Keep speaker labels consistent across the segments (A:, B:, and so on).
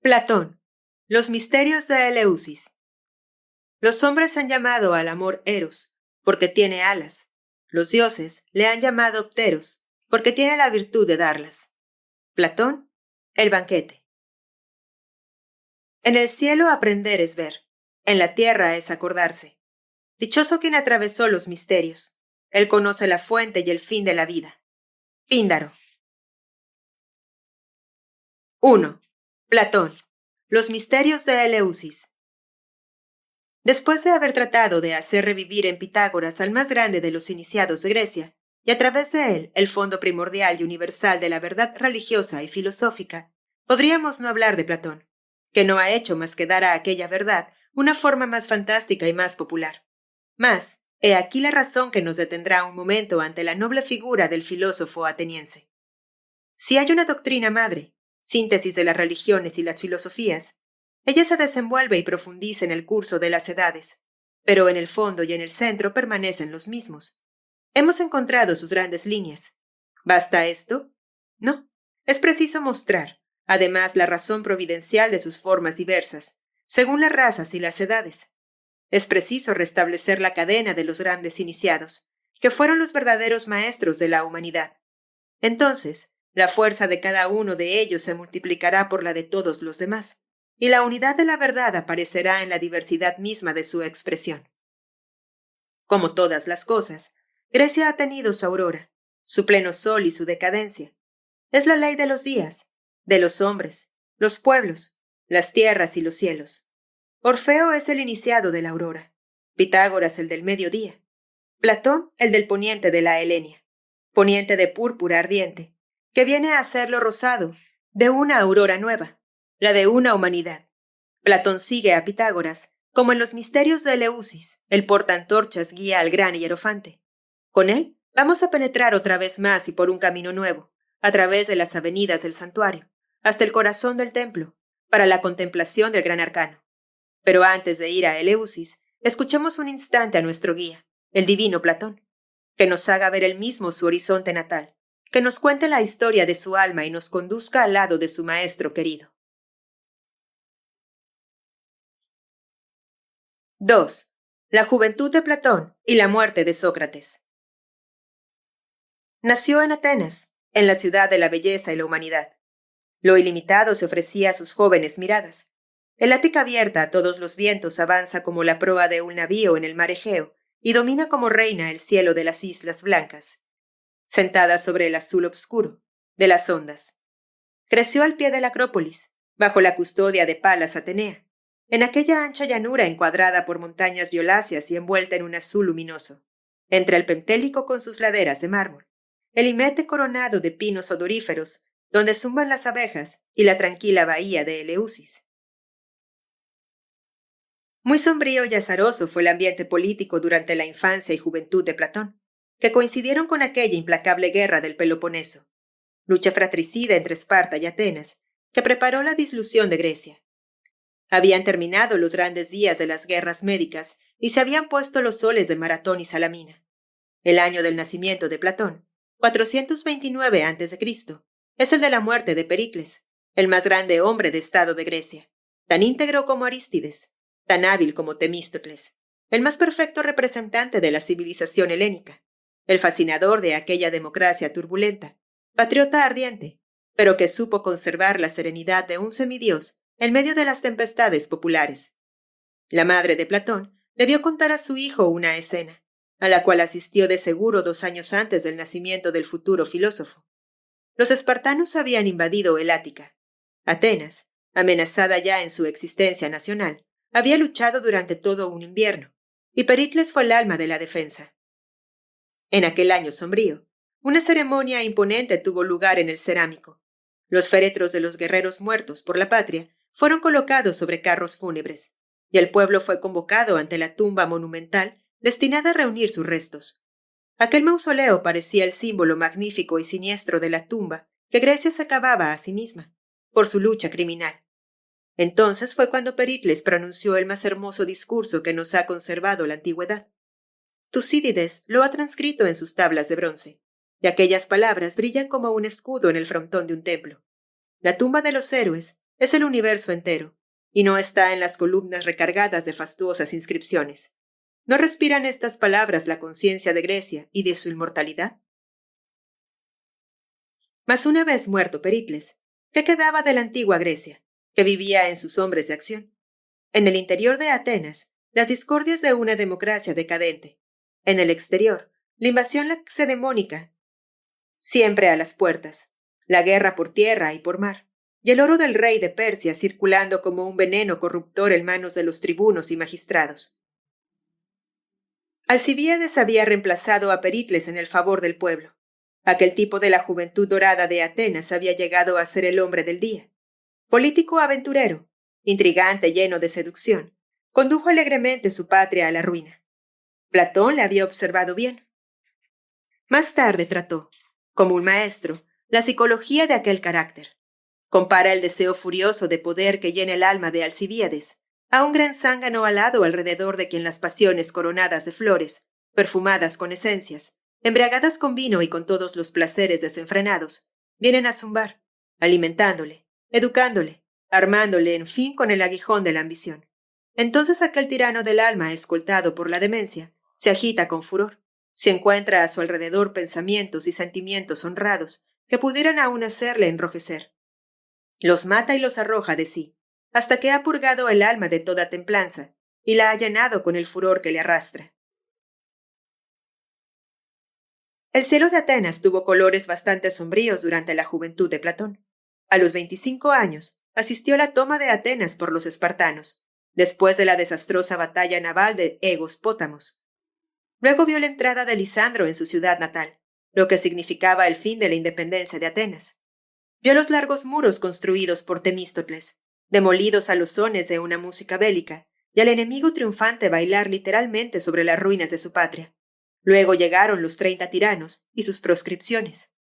A: Platón. Los misterios de Eleusis. Los hombres han llamado al amor Eros, porque tiene alas. Los dioses le han llamado Pteros, porque tiene la virtud de darlas. Platón, el banquete. En el cielo aprender es ver, en la tierra es acordarse. Dichoso quien atravesó los misterios. Él conoce la fuente y el fin de la vida. Píndaro. 1. Platón. Los misterios de Eleusis. Después de haber tratado de hacer revivir en Pitágoras al más grande de los iniciados de Grecia, y a través de él el fondo primordial y universal de la verdad religiosa y filosófica, podríamos no hablar de Platón, que no ha hecho más que dar a aquella verdad una forma más fantástica y más popular. Mas, he aquí la razón que nos detendrá un momento ante la noble figura del filósofo ateniense. Si hay una doctrina madre, síntesis de las religiones y las filosofías, ella se desenvuelve y profundiza en el curso de las edades, pero en el fondo y en el centro permanecen los mismos. Hemos encontrado sus grandes líneas. ¿Basta esto? No. Es preciso mostrar, además, la razón providencial de sus formas diversas, según las razas y las edades. Es preciso restablecer la cadena de los grandes iniciados, que fueron los verdaderos maestros de la humanidad. Entonces, la fuerza de cada uno de ellos se multiplicará por la de todos los demás, y la unidad de la verdad aparecerá en la diversidad misma de su expresión. Como todas las cosas, Grecia ha tenido su aurora, su pleno sol y su decadencia. Es la ley de los días, de los hombres, los pueblos, las tierras y los cielos. Orfeo es el iniciado de la aurora, Pitágoras el del mediodía, Platón el del poniente de la Helenia, poniente de púrpura ardiente, que viene a hacerlo rosado, de una aurora nueva, la de una humanidad. Platón sigue a Pitágoras, como en los misterios de Eleusis, el portaantorchas guía al gran hierofante. Con él vamos a penetrar otra vez más y por un camino nuevo, a través de las avenidas del santuario, hasta el corazón del templo, para la contemplación del gran arcano. Pero antes de ir a Eleusis, escuchemos un instante a nuestro guía, el divino Platón, que nos haga ver él mismo su horizonte natal, que nos cuente la historia de su alma y nos conduzca al lado de su maestro querido. 2. La juventud de Platón y la muerte de Sócrates. Nació en Atenas, en la ciudad de la belleza y la humanidad. Lo ilimitado se ofrecía a sus jóvenes miradas. El Ática abierta a todos los vientos avanza como la proa de un navío en el mar Egeo y domina como reina el cielo de las islas blancas, sentada sobre el azul obscuro de las ondas. Creció al pie de la Acrópolis, bajo la custodia de Palas Atenea, en aquella ancha llanura encuadrada por montañas violáceas y envuelta en un azul luminoso, entre el Pentélico con sus laderas de mármol, el Himete coronado de pinos odoríferos, donde zumban las abejas, y la tranquila bahía de Eleusis. Muy sombrío y azaroso fue el ambiente político durante la infancia y juventud de Platón, que coincidieron con aquella implacable guerra del Peloponeso, lucha fratricida entre Esparta y Atenas, que preparó la disolución de Grecia. Habían terminado los grandes días de las guerras médicas y se habían puesto los soles de Maratón y Salamina. El año del nacimiento de Platón, 429 a.C., es el de la muerte de Pericles, el más grande hombre de estado de Grecia, tan íntegro como Arístides, tan hábil como Temístocles, el más perfecto representante de la civilización helénica, el fascinador de aquella democracia turbulenta, patriota ardiente, pero que supo conservar la serenidad de un semidios en medio de las tempestades populares. La madre de Platón debió contar a su hijo una escena, a la cual asistió de seguro 2 años antes del nacimiento del futuro filósofo. Los espartanos habían invadido el Ática. Atenas, amenazada ya en su existencia nacional, había luchado durante todo un invierno, y Pericles fue el alma de la defensa. En aquel año sombrío, una ceremonia imponente tuvo lugar en el Cerámico. Los féretros de los guerreros muertos por la patria fueron colocados sobre carros fúnebres, y el pueblo fue convocado ante la tumba monumental destinada a reunir sus restos. Aquel mausoleo parecía el símbolo magnífico y siniestro de la tumba que Grecia se acababa a sí misma, por su lucha criminal. Entonces fue cuando Pericles pronunció el más hermoso discurso que nos ha conservado la antigüedad. Tucídides lo ha transcrito en sus tablas de bronce, y aquellas palabras brillan como un escudo en el frontón de un templo. La tumba de los héroes es el universo entero, y no está en las columnas recargadas de fastuosas inscripciones. ¿No respiran estas palabras la conciencia de Grecia y de su inmortalidad? Mas una vez muerto Pericles, ¿qué quedaba de la antigua Grecia, que vivía en sus hombres de acción? En el interior de Atenas, las discordias de una democracia decadente. En el exterior, la invasión lacedemónica, siempre a las puertas, la guerra por tierra y por mar, y el oro del rey de Persia circulando como un veneno corruptor en manos de los tribunos y magistrados. Alcibíades había reemplazado a Pericles en el favor del pueblo. Aquel tipo de la juventud dorada de Atenas había llegado a ser el hombre del día. Político aventurero, intrigante, lleno de seducción, condujo alegremente su patria a la ruina. Platón le había observado bien. Más tarde trató, como un maestro, la psicología de aquel carácter. Compara el deseo furioso de poder que llena el alma de Alcibíades a un gran zángano alado alrededor de quien las pasiones coronadas de flores, perfumadas con esencias, embriagadas con vino y con todos los placeres desenfrenados, vienen a zumbar, alimentándole, educándole, armándole, en fin, con el aguijón de la ambición. Entonces aquel tirano del alma, escoltado por la demencia, se agita con furor. Se encuentra a su alrededor pensamientos y sentimientos honrados que pudieran aún hacerle enrojecer. Los mata y los arroja de sí, hasta que ha purgado el alma de toda templanza y la ha llenado con el furor que le arrastra. El cielo de Atenas tuvo colores bastante sombríos durante la juventud de Platón. A los 25 años, asistió a la toma de Atenas por los espartanos, después de la desastrosa batalla naval de Egos Pótamos. Luego vio la entrada de Lisandro en su ciudad natal, lo que significaba el fin de la independencia de Atenas. Vio los largos muros construidos por Temístocles, demolidos a los sones de una música bélica, y al enemigo triunfante bailar literalmente sobre las ruinas de su patria. Luego llegaron los 30 tiranos y sus proscripciones.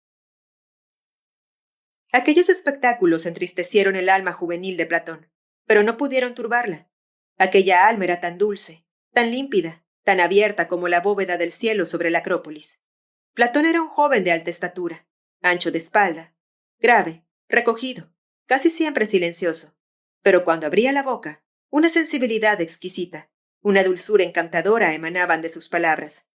A: Aquellos espectáculos entristecieron el alma juvenil de Platón, pero no pudieron turbarla. Aquella alma era tan dulce, tan límpida, tan abierta como la bóveda del cielo sobre la Acrópolis. Platón era un joven de alta estatura, ancho de espalda, grave, recogido, casi siempre silencioso, pero cuando abría la boca, una sensibilidad exquisita, una dulzura encantadora emanaban de sus palabras.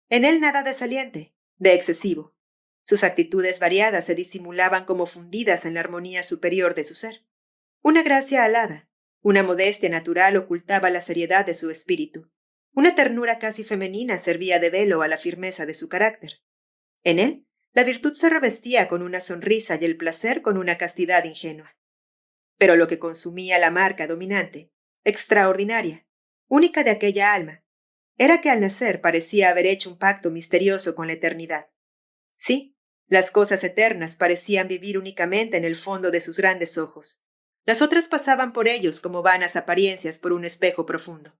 A: En él nada de saliente, de excesivo. Sus actitudes variadas se disimulaban como fundidas en la armonía superior de su ser. Una gracia alada, una modestia natural ocultaba la seriedad de su espíritu. Una ternura casi femenina servía de velo a la firmeza de su carácter. En él, la virtud se revestía con una sonrisa y el placer con una castidad ingenua. Pero lo que consumía la marca dominante, extraordinaria, única de aquella alma, era que al nacer parecía haber hecho un pacto misterioso con la eternidad. Sí, las cosas eternas parecían vivir únicamente en el fondo de sus grandes ojos. Las otras pasaban por ellos como vanas apariencias por un espejo profundo.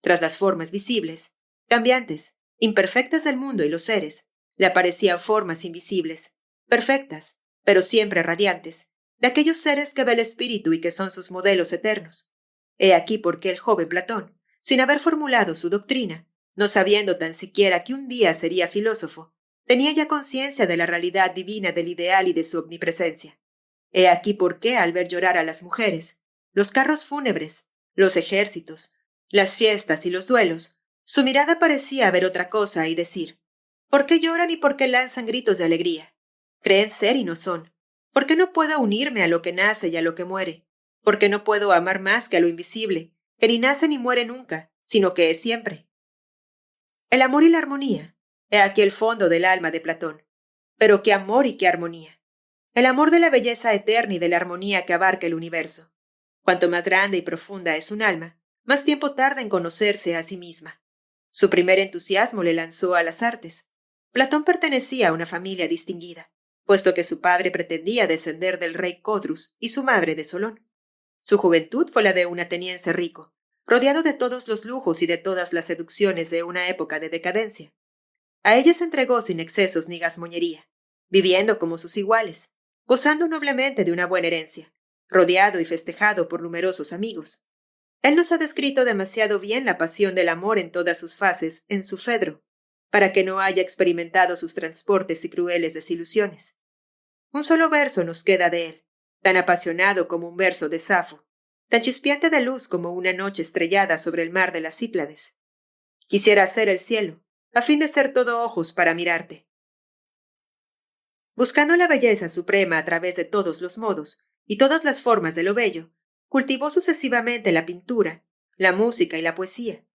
A: Tras las formas visibles, cambiantes, imperfectas del mundo y los seres, le aparecían formas invisibles, perfectas, pero siempre radiantes, de aquellos seres que ve el espíritu y que son sus modelos eternos. He aquí por qué el joven Platón, sin haber formulado su doctrina, no sabiendo tan siquiera que un día sería filósofo, tenía ya conciencia de la realidad divina del ideal y de su omnipresencia. He aquí por qué, al ver llorar a las mujeres, los carros fúnebres, los ejércitos, las fiestas y los duelos, su mirada parecía ver otra cosa y decir: ¿por qué lloran y por qué lanzan gritos de alegría? Creen ser y no son. ¿Por qué no puedo unirme a lo que nace y a lo que muere? ¿Por qué no puedo amar más que a lo invisible, que ni nace ni muere nunca, sino que es siempre? El amor y la armonía. He aquí el fondo del alma de Platón. Pero qué amor y qué armonía. El amor de la belleza eterna y de la armonía que abarca el universo. Cuanto más grande y profunda es un alma, más tiempo tarda en conocerse a sí misma. Su primer entusiasmo le lanzó a las artes. Platón pertenecía a una familia distinguida, puesto que su padre pretendía descender del rey Codrus y su madre de Solón. Su juventud fue la de un ateniense rico, rodeado de todos los lujos y de todas las seducciones de una época de decadencia. A ella se entregó sin excesos ni gazmoñería, viviendo como sus iguales, gozando noblemente de una buena herencia, rodeado y festejado por numerosos amigos. Él nos ha descrito demasiado bien la pasión del amor en todas sus fases en su Fedro, para que no haya experimentado sus transportes y crueles desilusiones. Un solo verso nos queda de él, tan apasionado como un verso de Safo, tan chispeante de luz como una noche estrellada sobre el mar de las Cíclades. Quisiera ser el cielo, a fin de ser todo ojos para mirarte. Buscando la belleza suprema a través de todos los modos y todas las formas de lo bello, cultivó sucesivamente la pintura, la música y la poesía.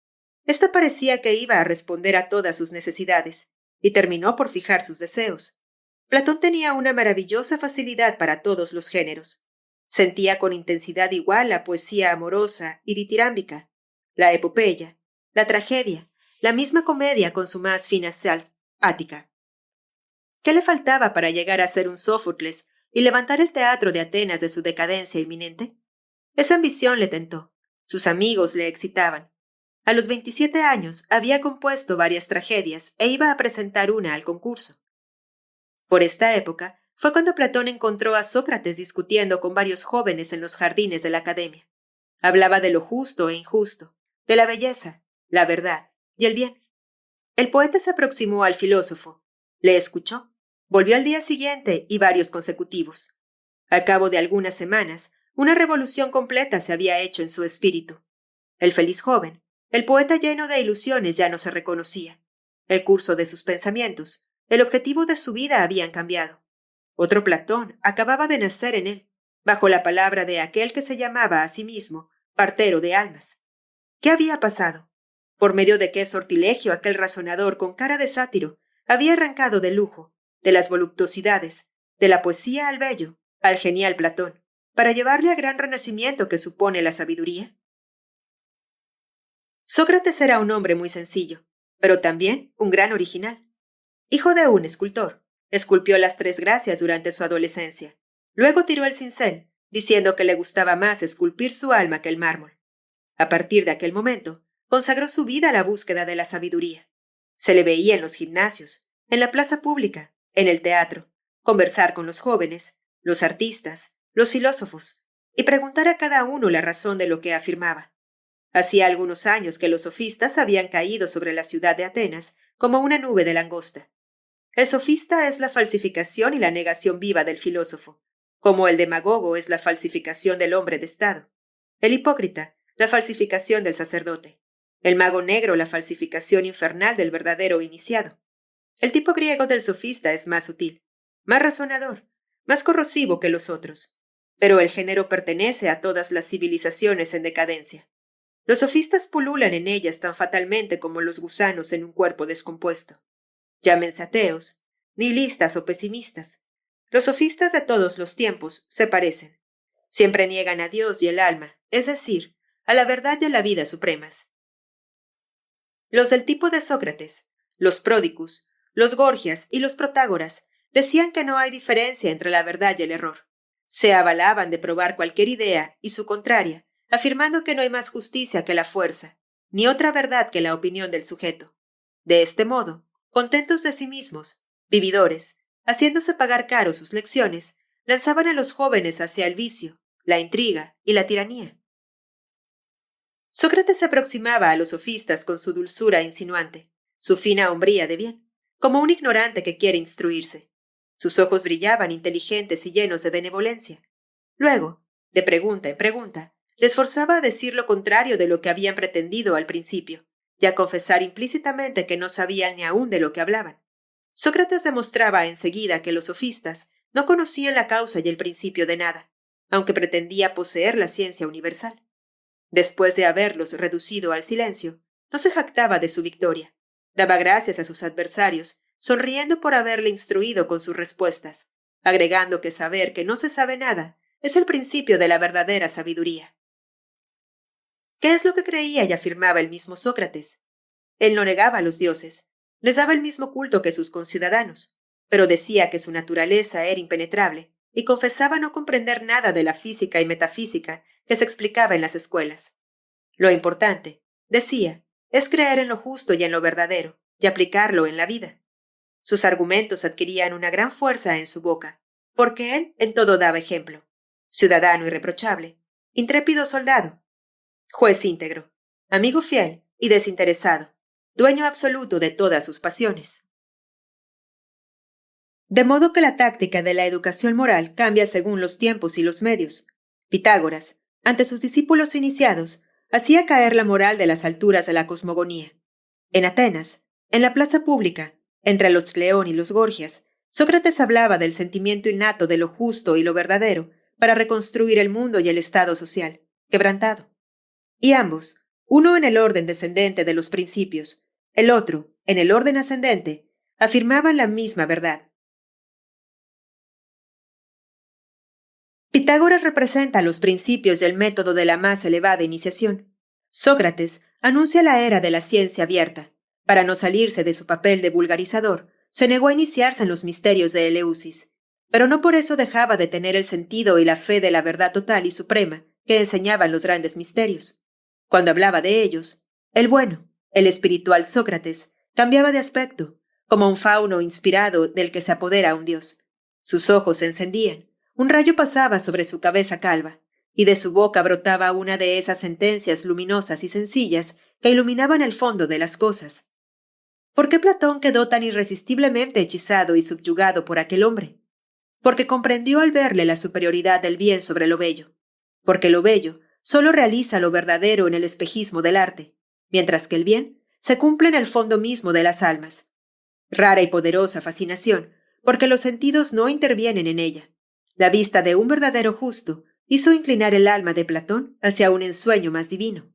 A: Esta parecía que iba a responder a todas sus necesidades, y terminó por fijar sus deseos. Platón tenía una maravillosa facilidad para todos los géneros. Sentía con intensidad igual la poesía amorosa y ditirámbica, la epopeya, la tragedia, la misma comedia con su más fina sal ática. ¿Qué le faltaba para llegar a ser un Sófocles y levantar el teatro de Atenas de su decadencia inminente? Esa ambición le tentó. Sus amigos le excitaban. A los 27 años había compuesto varias tragedias e iba a presentar una al concurso. Por esta época fue cuando Platón encontró a Sócrates discutiendo con varios jóvenes en los jardines de la academia. Hablaba de lo justo e injusto, de la belleza, la verdad y el bien. El poeta se aproximó al filósofo, le escuchó, volvió al día siguiente y varios consecutivos. Al cabo de algunas semanas, una revolución completa se había hecho en su espíritu. El feliz joven, el poeta lleno de ilusiones ya no se reconocía. El curso de sus pensamientos, el objetivo de su vida habían cambiado. Otro Platón acababa de nacer en él, bajo la palabra de aquel que se llamaba a sí mismo partero de almas. ¿Qué había pasado? ¿Por medio de qué sortilegio aquel razonador con cara de sátiro había arrancado del lujo, de las voluptuosidades, de la poesía al bello, al genial Platón, para llevarle al gran renacimiento que supone la sabiduría? Sócrates era un hombre muy sencillo, pero también un gran original. Hijo de un escultor, esculpió las tres gracias durante su adolescencia. Luego tiró el cincel, diciendo que le gustaba más esculpir su alma que el mármol. A partir de aquel momento, consagró su vida a la búsqueda de la sabiduría. Se le veía en los gimnasios, en la plaza pública, en el teatro, conversar con los jóvenes, los artistas, los filósofos, y preguntar a cada uno la razón de lo que afirmaba. Hacía algunos años que los sofistas habían caído sobre la ciudad de Atenas como una nube de langosta. El sofista es la falsificación y la negación viva del filósofo, como el demagogo es la falsificación del hombre de Estado. El hipócrita, la falsificación del sacerdote. El mago negro, la falsificación infernal del verdadero iniciado. El tipo griego del sofista es más sutil, más razonador, más corrosivo que los otros. Pero el género pertenece a todas las civilizaciones en decadencia. Los sofistas pululan en ellas tan fatalmente como los gusanos en un cuerpo descompuesto. Llámense ateos, nihilistas o pesimistas. Los sofistas de todos los tiempos se parecen. Siempre niegan a Dios y el alma, es decir, a la verdad y a la vida supremas. Los del tipo de Sócrates, los Pródicos, los Gorgias y los Protágoras decían que no hay diferencia entre la verdad y el error. Se avalaban de probar cualquier idea y su contraria, afirmando que no hay más justicia que la fuerza, ni otra verdad que la opinión del sujeto. De este modo, contentos de sí mismos, vividores, haciéndose pagar caro sus lecciones, lanzaban a los jóvenes hacia el vicio, la intriga y la tiranía. Sócrates se aproximaba a los sofistas con su dulzura insinuante, su fina hombría de bien, como un ignorante que quiere instruirse. Sus ojos brillaban inteligentes y llenos de benevolencia. Luego, de pregunta en pregunta, les forzaba a decir lo contrario de lo que habían pretendido al principio, y a confesar implícitamente que no sabían ni aún de lo que hablaban. Sócrates demostraba enseguida que los sofistas no conocían la causa y el principio de nada, aunque pretendía poseer la ciencia universal. Después de haberlos reducido al silencio, no se jactaba de su victoria. Daba gracias a sus adversarios, sonriendo por haberle instruido con sus respuestas, agregando que saber que no se sabe nada es el principio de la verdadera sabiduría. ¿Qué es lo que creía y afirmaba el mismo Sócrates? Él no negaba a los dioses, les daba el mismo culto que sus conciudadanos, pero decía que su naturaleza era impenetrable y confesaba no comprender nada de la física y metafísica que se explicaba en las escuelas. Lo importante, decía, es creer en lo justo y en lo verdadero, y aplicarlo en la vida. Sus argumentos adquirían una gran fuerza en su boca, porque él en todo daba ejemplo. Ciudadano irreprochable, intrépido soldado, juez íntegro, amigo fiel y desinteresado, dueño absoluto de todas sus pasiones. De modo que la táctica de la educación moral cambia según los tiempos y los medios. Pitágoras, ante sus discípulos iniciados, hacía caer la moral de las alturas de la cosmogonía. En Atenas, en la plaza pública, entre los Cleón y los Gorgias, Sócrates hablaba del sentimiento innato de lo justo y lo verdadero para reconstruir el mundo y el estado social, quebrantado. Y ambos, uno en el orden descendente de los principios, el otro en el orden ascendente, afirmaban la misma verdad. Pitágoras representa los principios y el método de la más elevada iniciación. Sócrates anuncia la era de la ciencia abierta. Para no salirse de su papel de vulgarizador, se negó a iniciarse en los misterios de Eleusis, pero no por eso dejaba de tener el sentido y la fe de la verdad total y suprema que enseñaban los grandes misterios. Cuando hablaba de ellos, el bueno, el espiritual Sócrates, cambiaba de aspecto, como un fauno inspirado del que se apodera un dios. Sus ojos se encendían, un rayo pasaba sobre su cabeza calva, y de su boca brotaba una de esas sentencias luminosas y sencillas que iluminaban el fondo de las cosas. ¿Por qué Platón quedó tan irresistiblemente hechizado y subyugado por aquel hombre? Porque comprendió al verle la superioridad del bien sobre lo bello. Porque lo bello solo realiza lo verdadero en el espejismo del arte, mientras que el bien se cumple en el fondo mismo de las almas. Rara y poderosa fascinación, porque los sentidos no intervienen en ella. La vista de un verdadero justo hizo inclinar el alma de Platón hacia un ensueño más divino.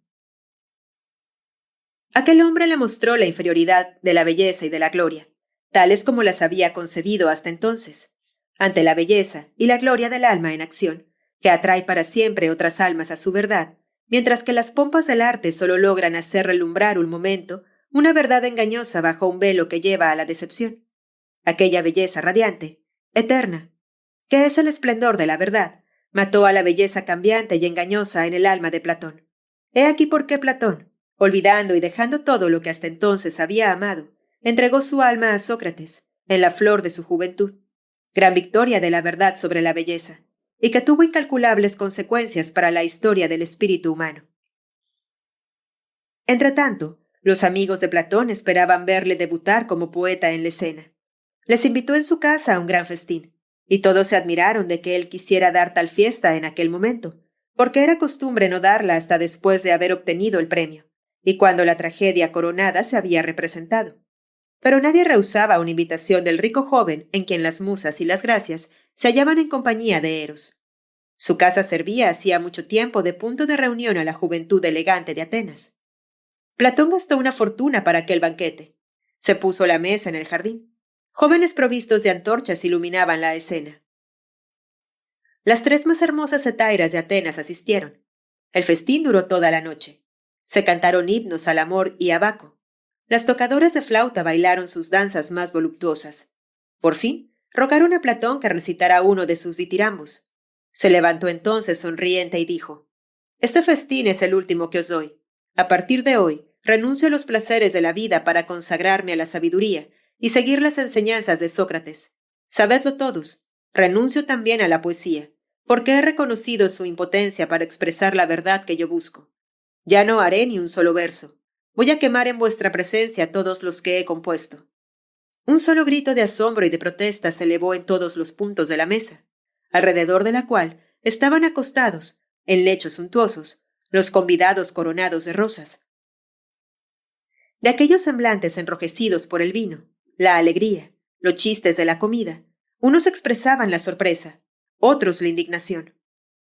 A: Aquel hombre le mostró la inferioridad de la belleza y de la gloria, tales como las había concebido hasta entonces, ante la belleza y la gloria del alma en acción, que atrae para siempre otras almas a su verdad, mientras que las pompas del arte solo logran hacer relumbrar un momento una verdad engañosa bajo un velo que lleva a la decepción. Aquella belleza radiante, eterna, que es el esplendor de la verdad, mató a la belleza cambiante y engañosa en el alma de Platón. He aquí por qué Platón, olvidando y dejando todo lo que hasta entonces había amado, entregó su alma a Sócrates, en la flor de su juventud, gran victoria de la verdad sobre la belleza, y que tuvo incalculables consecuencias para la historia del espíritu humano. Entretanto, los amigos de Platón esperaban verle debutar como poeta en la escena. Les invitó en su casa a un gran festín, y todos se admiraron de que él quisiera dar tal fiesta en aquel momento, porque era costumbre no darla hasta después de haber obtenido el premio, y cuando la tragedia coronada se había representado. Pero nadie rehusaba una invitación del rico joven en quien las musas y las gracias se hallaban en compañía de Eros. Su casa servía hacía mucho tiempo de punto de reunión a la juventud elegante de Atenas. Platón gastó una fortuna para aquel banquete. Se puso la mesa en el jardín. Jóvenes provistos de antorchas iluminaban la escena. Las tres más hermosas hetairas de Atenas asistieron. El festín duró toda la noche. Se cantaron himnos al amor y a Baco. Las tocadoras de flauta bailaron sus danzas más voluptuosas. Por fin, rogaron a Platón que recitara uno de sus ditirambos. Se levantó entonces sonriente y dijo: «Este festín es el último que os doy. A partir de hoy, renuncio a los placeres de la vida para consagrarme a la sabiduría y seguir las enseñanzas de Sócrates. Sabedlo todos, renuncio también a la poesía, porque he reconocido su impotencia para expresar la verdad que yo busco. Ya no haré ni un solo verso. Voy a quemar en vuestra presencia todos los que he compuesto». Un solo grito de asombro y de protesta se elevó en todos los puntos de la mesa, alrededor de la cual estaban acostados, en lechos suntuosos, los convidados coronados de rosas. De aquellos semblantes enrojecidos por el vino, la alegría, los chistes de la comida, unos expresaban la sorpresa, otros la indignación.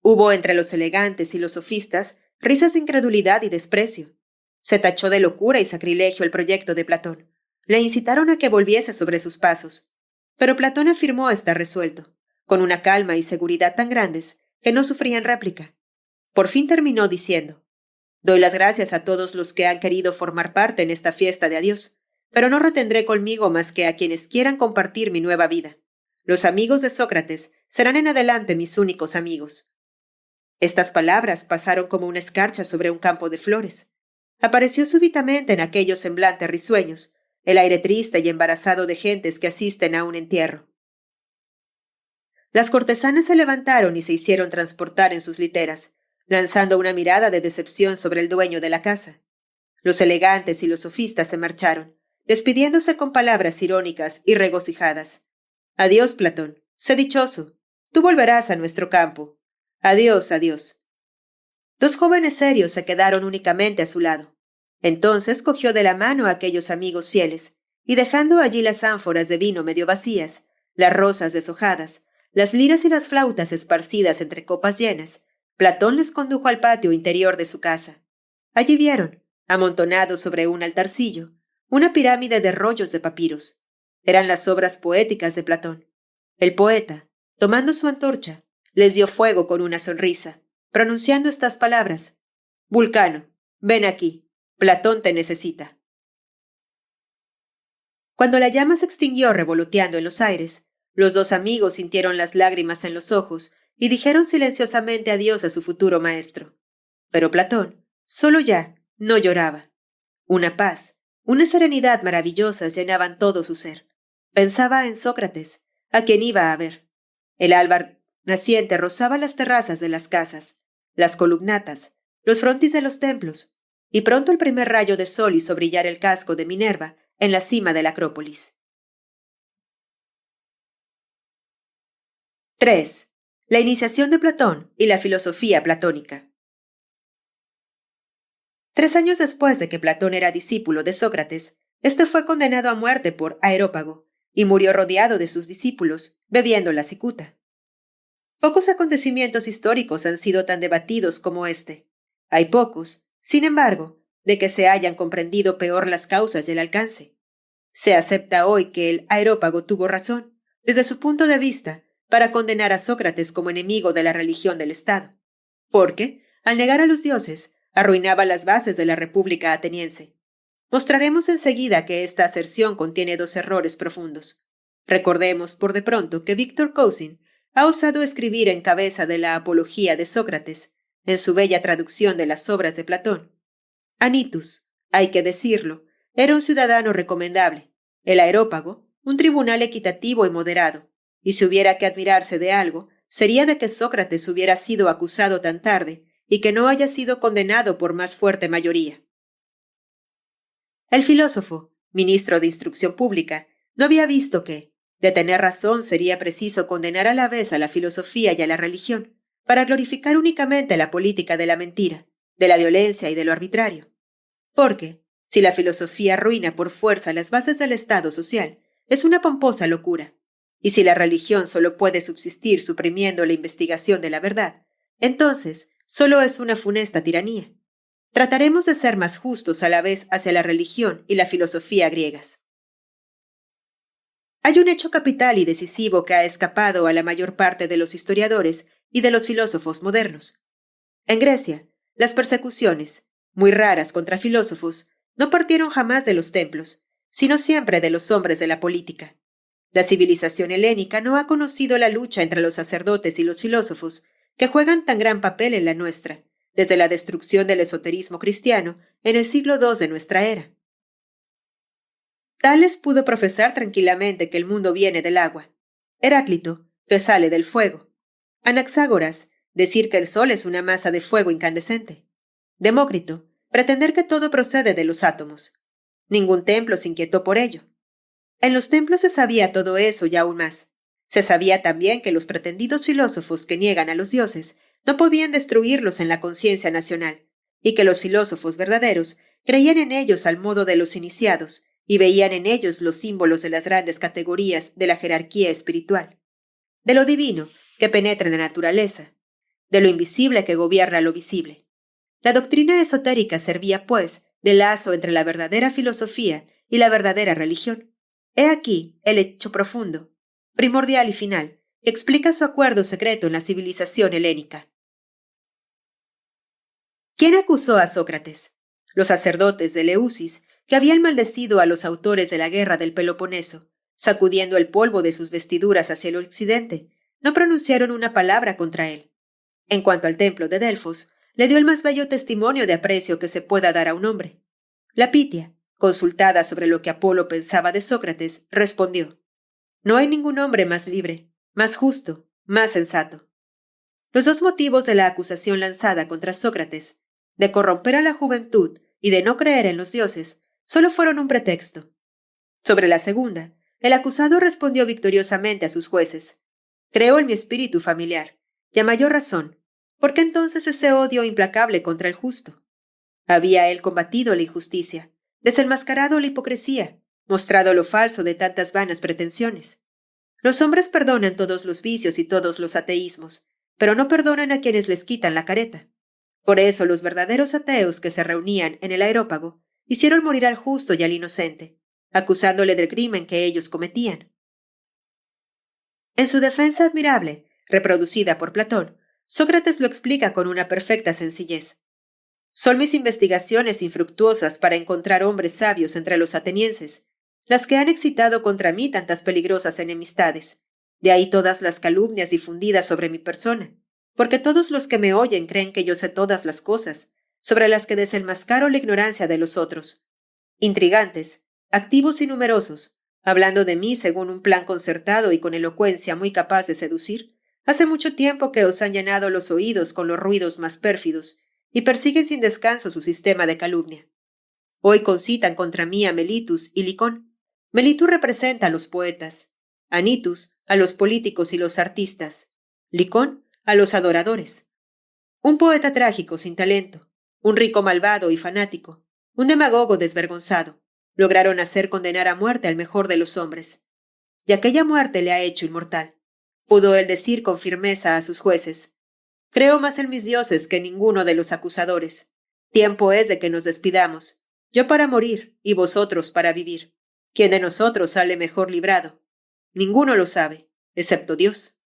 A: Hubo entre los elegantes y los sofistas risas de incredulidad y desprecio. Se tachó de locura y sacrilegio el proyecto de Platón. Le incitaron a que volviese sobre sus pasos. Pero Platón afirmó estar resuelto, con una calma y seguridad tan grandes que no sufrían réplica. Por fin terminó diciendo: «Doy las gracias a todos los que han querido formar parte en esta fiesta de adiós, pero no retendré conmigo más que a quienes quieran compartir mi nueva vida. Los amigos de Sócrates serán en adelante mis únicos amigos». Estas palabras pasaron como una escarcha sobre un campo de flores. Apareció súbitamente en aquellos semblantes risueños el aire triste y embarazado de gentes que asisten a un entierro. Las cortesanas se levantaron y se hicieron transportar en sus literas, lanzando una mirada de decepción sobre el dueño de la casa. Los elegantes y los sofistas se marcharon, despidiéndose con palabras irónicas y regocijadas. Adiós, Platón. Sé dichoso. Tú volverás a nuestro campo. Adiós, adiós. Dos jóvenes serios se quedaron únicamente a su lado. Entonces cogió de la mano a aquellos amigos fieles, y dejando allí las ánforas de vino medio vacías, las rosas deshojadas, las liras y las flautas esparcidas entre copas llenas, Platón les condujo al patio interior de su casa. Allí vieron, amontonados sobre un altarcillo, una pirámide de rollos de papiros. Eran las obras poéticas de Platón. El poeta, tomando su antorcha, les dio fuego con una sonrisa, pronunciando estas palabras: Vulcano, ven aquí, Platón te necesita. Cuando la llama se extinguió revoloteando en los aires, los dos amigos sintieron las lágrimas en los ojos y dijeron silenciosamente adiós a su futuro maestro. Pero Platón, solo ya, no lloraba. Una paz, una serenidad maravillosas llenaban todo su ser. Pensaba en Sócrates, a quien iba a ver. El alba naciente rozaba las terrazas de las casas, las columnatas, los frontis de los templos, y pronto el primer rayo de sol hizo brillar el casco de Minerva en la cima de la Acrópolis. 3. La iniciación de Platón y la filosofía platónica. 3 años después de que Platón era discípulo de Sócrates, este fue condenado a muerte por Areópago y murió rodeado de sus discípulos, bebiendo la cicuta. Pocos acontecimientos históricos han sido tan debatidos como este. Hay pocos, sin embargo, de que se hayan comprendido peor las causas y el alcance. Se acepta hoy que el Areópago tuvo razón, desde su punto de vista, para condenar a Sócrates como enemigo de la religión del Estado, porque, al negar a los dioses, arruinaba las bases de la República ateniense. Mostraremos enseguida que esta aserción contiene dos errores profundos. Recordemos por de pronto que Víctor Cousin ha osado escribir en cabeza de la Apología de Sócrates, en su bella traducción de las obras de Platón. Anitus, hay que decirlo, era un ciudadano recomendable, el Areópago, un tribunal equitativo y moderado, y si hubiera que admirarse de algo, sería de que Sócrates hubiera sido acusado tan tarde y que no haya sido condenado por más fuerte mayoría. El filósofo, ministro de Instrucción Pública, no había visto que, de tener razón, sería preciso condenar a la vez a la filosofía y a la religión, para glorificar únicamente la política de la mentira, de la violencia y de lo arbitrario. Porque, si la filosofía arruina por fuerza las bases del Estado social, es una pomposa locura. Y si la religión solo puede subsistir suprimiendo la investigación de la verdad, entonces solo es una funesta tiranía. Trataremos de ser más justos a la vez hacia la religión y la filosofía griegas. Hay un hecho capital y decisivo que ha escapado a la mayor parte de los historiadores y de los filósofos modernos. En Grecia, las persecuciones, muy raras contra filósofos, no partieron jamás de los templos, sino siempre de los hombres de la política. La civilización helénica no ha conocido la lucha entre los sacerdotes y los filósofos, que juegan tan gran papel en la nuestra, desde la destrucción del esoterismo cristiano en el siglo II de nuestra era. Tales pudo profesar tranquilamente que el mundo viene del agua. Heráclito, que sale del fuego. Anaxágoras, decir que el sol es una masa de fuego incandescente. Demócrito, pretender que todo procede de los átomos. Ningún templo se inquietó por ello. En los templos se sabía todo eso y aún más. Se sabía también que los pretendidos filósofos que niegan a los dioses no podían destruirlos en la conciencia nacional, y que los filósofos verdaderos creían en ellos al modo de los iniciados y veían en ellos los símbolos de las grandes categorías de la jerarquía espiritual, de lo divino que penetra en la naturaleza, de lo invisible que gobierna lo visible. La doctrina esotérica servía, pues, de lazo entre la verdadera filosofía y la verdadera religión. He aquí el hecho profundo, primordial y final, que explica su acuerdo secreto en la civilización helénica. ¿Quién acusó a Sócrates? Los sacerdotes de Eleusis, que habían maldecido a los autores de la guerra del Peloponeso, sacudiendo el polvo de sus vestiduras hacia el occidente, no pronunciaron una palabra contra él. En cuanto al templo de Delfos, le dio el más bello testimonio de aprecio que se pueda dar a un hombre. La Pitia, consultada sobre lo que Apolo pensaba de Sócrates, respondió: no hay ningún hombre más libre, más justo, más sensato. Los dos motivos de la acusación lanzada contra Sócrates, de corromper a la juventud y de no creer en los dioses, solo fueron un pretexto. Sobre la segunda, el acusado respondió victoriosamente a sus jueces: creo en mi espíritu familiar, y a mayor razón, porque entonces ese odio implacable contra el justo. Había él combatido la injusticia, desenmascarado la hipocresía, mostrado lo falso de tantas vanas pretensiones. Los hombres perdonan todos los vicios y todos los ateísmos, pero no perdonan a quienes les quitan la careta. Por eso los verdaderos ateos que se reunían en el aerópago hicieron morir al justo y al inocente, acusándole del crimen que ellos cometían. En su defensa admirable, reproducida por Platón, Sócrates lo explica con una perfecta sencillez. Son mis investigaciones infructuosas para encontrar hombres sabios entre los atenienses, las que han excitado contra mí tantas peligrosas enemistades. De ahí todas las calumnias difundidas sobre mi persona, porque todos los que me oyen creen que yo sé todas las cosas, sobre las que desenmascaro la ignorancia de los otros. Intrigantes, activos y numerosos, hablando de mí según un plan concertado y con elocuencia muy capaz de seducir, hace mucho tiempo que os han llenado los oídos con los ruidos más pérfidos y persiguen sin descanso su sistema de calumnia. Hoy concitan contra mí a Melitus y Licón. Melitus representa a los poetas, Anitus a los políticos y los artistas, Licón a los adoradores. Un poeta trágico sin talento, un rico malvado y fanático, un demagogo desvergonzado, lograron hacer condenar a muerte al mejor de los hombres. Y aquella muerte le ha hecho inmortal. Pudo él decir con firmeza a sus jueces: creo más en mis dioses que en ninguno de los acusadores. Tiempo es de que nos despidamos, yo para morir y vosotros para vivir. ¿Quién de nosotros sale mejor librado? Ninguno lo sabe, excepto Dios.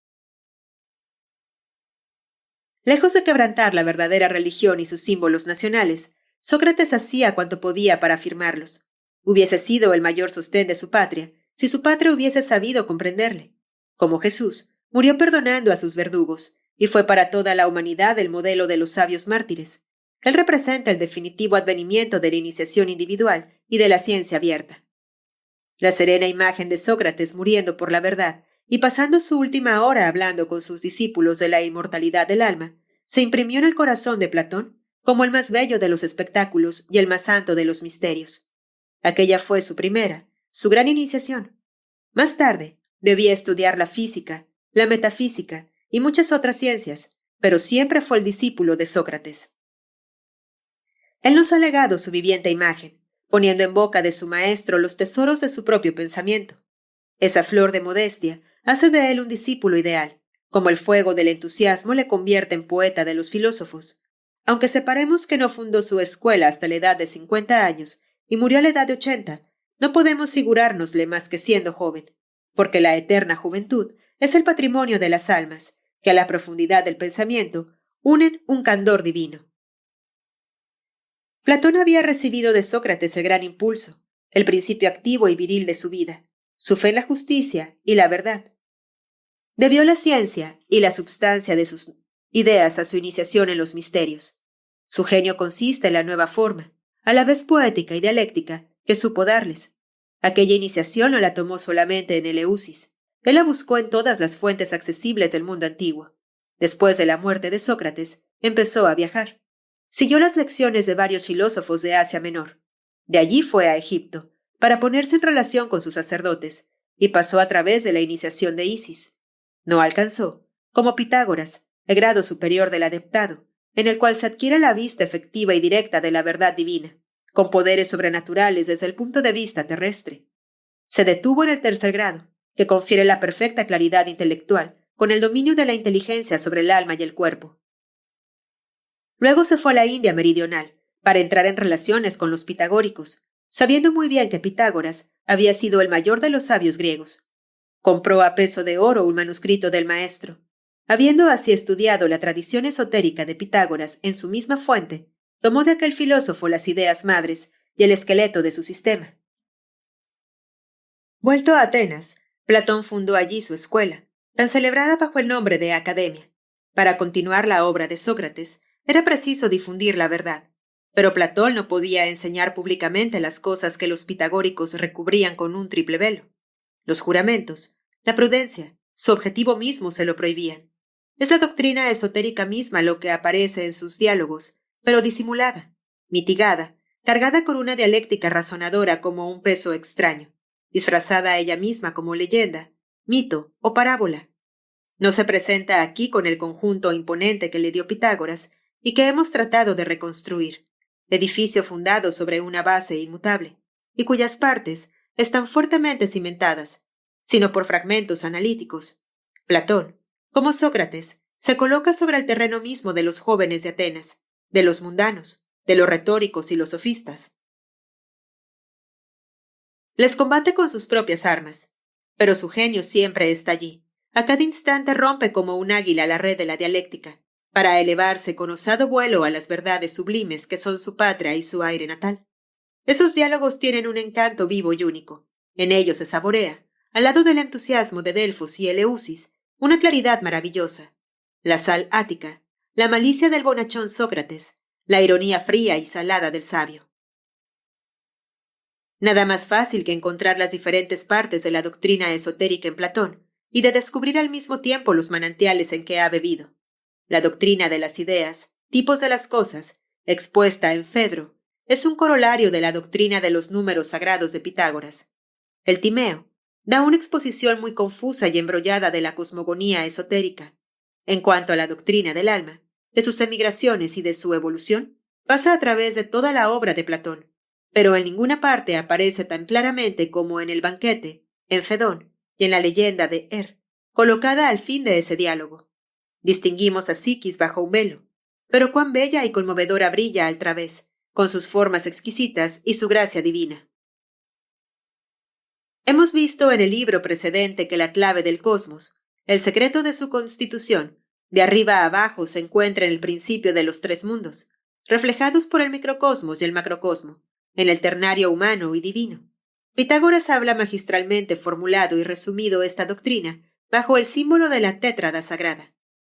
A: Lejos de quebrantar la verdadera religión y sus símbolos nacionales, Sócrates hacía cuanto podía para afirmarlos. Hubiese sido el mayor sostén de su patria si su patria hubiese sabido comprenderle. Como Jesús, murió perdonando a sus verdugos, y fue para toda la humanidad el modelo de los sabios mártires. Él representa el definitivo advenimiento de la iniciación individual y de la ciencia abierta. La serena imagen de Sócrates muriendo por la verdad y pasando su última hora hablando con sus discípulos de la inmortalidad del alma, se imprimió en el corazón de Platón como el más bello de los espectáculos y el más santo de los misterios. Aquella fue su primera, su gran iniciación. Más tarde, debía estudiar la física, la metafísica y muchas otras ciencias, pero siempre fue el discípulo de Sócrates. Él nos ha legado su viviente imagen, poniendo en boca de su maestro los tesoros de su propio pensamiento. Esa flor de modestia hace de él un discípulo ideal, como el fuego del entusiasmo le convierte en poeta de los filósofos. Aunque separemos que no fundó su escuela hasta la edad de 50 años y murió a la edad de 80, no podemos figurárnosle más que siendo joven, porque la eterna juventud es el patrimonio de las almas, que a la profundidad del pensamiento unen un candor divino. Platón había recibido de Sócrates el gran impulso, el principio activo y viril de su vida, su fe en la justicia y la verdad. Debió la ciencia y la substancia de sus ideas a su iniciación en los misterios. Su genio consiste en la nueva forma, a la vez poética y dialéctica, que supo darles. Aquella iniciación no la tomó solamente en Eleusis, él la buscó en todas las fuentes accesibles del mundo antiguo. Después de la muerte de Sócrates, empezó a viajar. Siguió las lecciones de varios filósofos de Asia Menor. De allí fue a Egipto, para ponerse en relación con sus sacerdotes, y pasó a través de la iniciación de Isis. No alcanzó, como Pitágoras, el grado superior del adeptado, en el cual se adquiere la vista efectiva y directa de la verdad divina, con poderes sobrenaturales desde el punto de vista terrestre. Se detuvo en el tercer grado, que confiere la perfecta claridad intelectual, con el dominio de la inteligencia sobre el alma y el cuerpo. Luego se fue a la India meridional, para entrar en relaciones con los pitagóricos, sabiendo muy bien que Pitágoras había sido el mayor de los sabios griegos. Compró a peso de oro un manuscrito del maestro. Habiendo así estudiado la tradición esotérica de Pitágoras en su misma fuente, tomó de aquel filósofo las ideas madres y el esqueleto de su sistema. Vuelto a Atenas, Platón fundó allí su escuela, tan celebrada bajo el nombre de Academia. Para continuar la obra de Sócrates, era preciso difundir la verdad, pero Platón no podía enseñar públicamente las cosas que los pitagóricos recubrían con un triple velo. Los juramentos, la prudencia, su objetivo mismo se lo prohibían. Es la doctrina esotérica misma lo que aparece en sus diálogos, pero disimulada, mitigada, cargada con una dialéctica razonadora como un peso extraño. disfrazada ella misma como leyenda, mito o parábola. No se presenta aquí con el conjunto imponente que le dio Pitágoras y que hemos tratado de reconstruir, edificio fundado sobre una base inmutable, y cuyas partes están fuertemente cimentadas, sino por fragmentos analíticos. Platón, como Sócrates, se coloca sobre el terreno mismo de los jóvenes de Atenas, de los mundanos, de los retóricos y los sofistas. Les combate con sus propias armas, pero su genio siempre está allí. A cada instante rompe como un águila la red de la dialéctica, para elevarse con osado vuelo a las verdades sublimes que son su patria y su aire natal. Esos diálogos tienen un encanto vivo y único. En ellos se saborea, al lado del entusiasmo de Delfos y Eleusis, una claridad maravillosa. La sal ática, la malicia del bonachón Sócrates, la ironía fría y salada del sabio. Nada más fácil que encontrar las diferentes partes de la doctrina esotérica en Platón y de descubrir al mismo tiempo los manantiales en que ha bebido. La doctrina de las ideas, tipos de las cosas, expuesta en Fedro, es un corolario de la doctrina de los números sagrados de Pitágoras. El Timeo da una exposición muy confusa y embrollada de la cosmogonía esotérica. En cuanto a la doctrina del alma, de sus emigraciones y de su evolución, pasa a través de toda la obra de Platón, pero en ninguna parte aparece tan claramente como en el banquete, en Fedón y en la leyenda de colocada al fin de ese diálogo. Distinguimos a Psiquis bajo un velo, pero cuán bella y conmovedora brilla al través, con sus formas exquisitas y su gracia divina. Hemos visto en el libro precedente que la clave del cosmos, el secreto de su constitución, de arriba a abajo se encuentra en el principio de los tres mundos, reflejados por el microcosmos y el macrocosmo, en el ternario humano y divino. Pitágoras habla magistralmente formulado y resumido esta doctrina bajo el símbolo de la tétrada sagrada.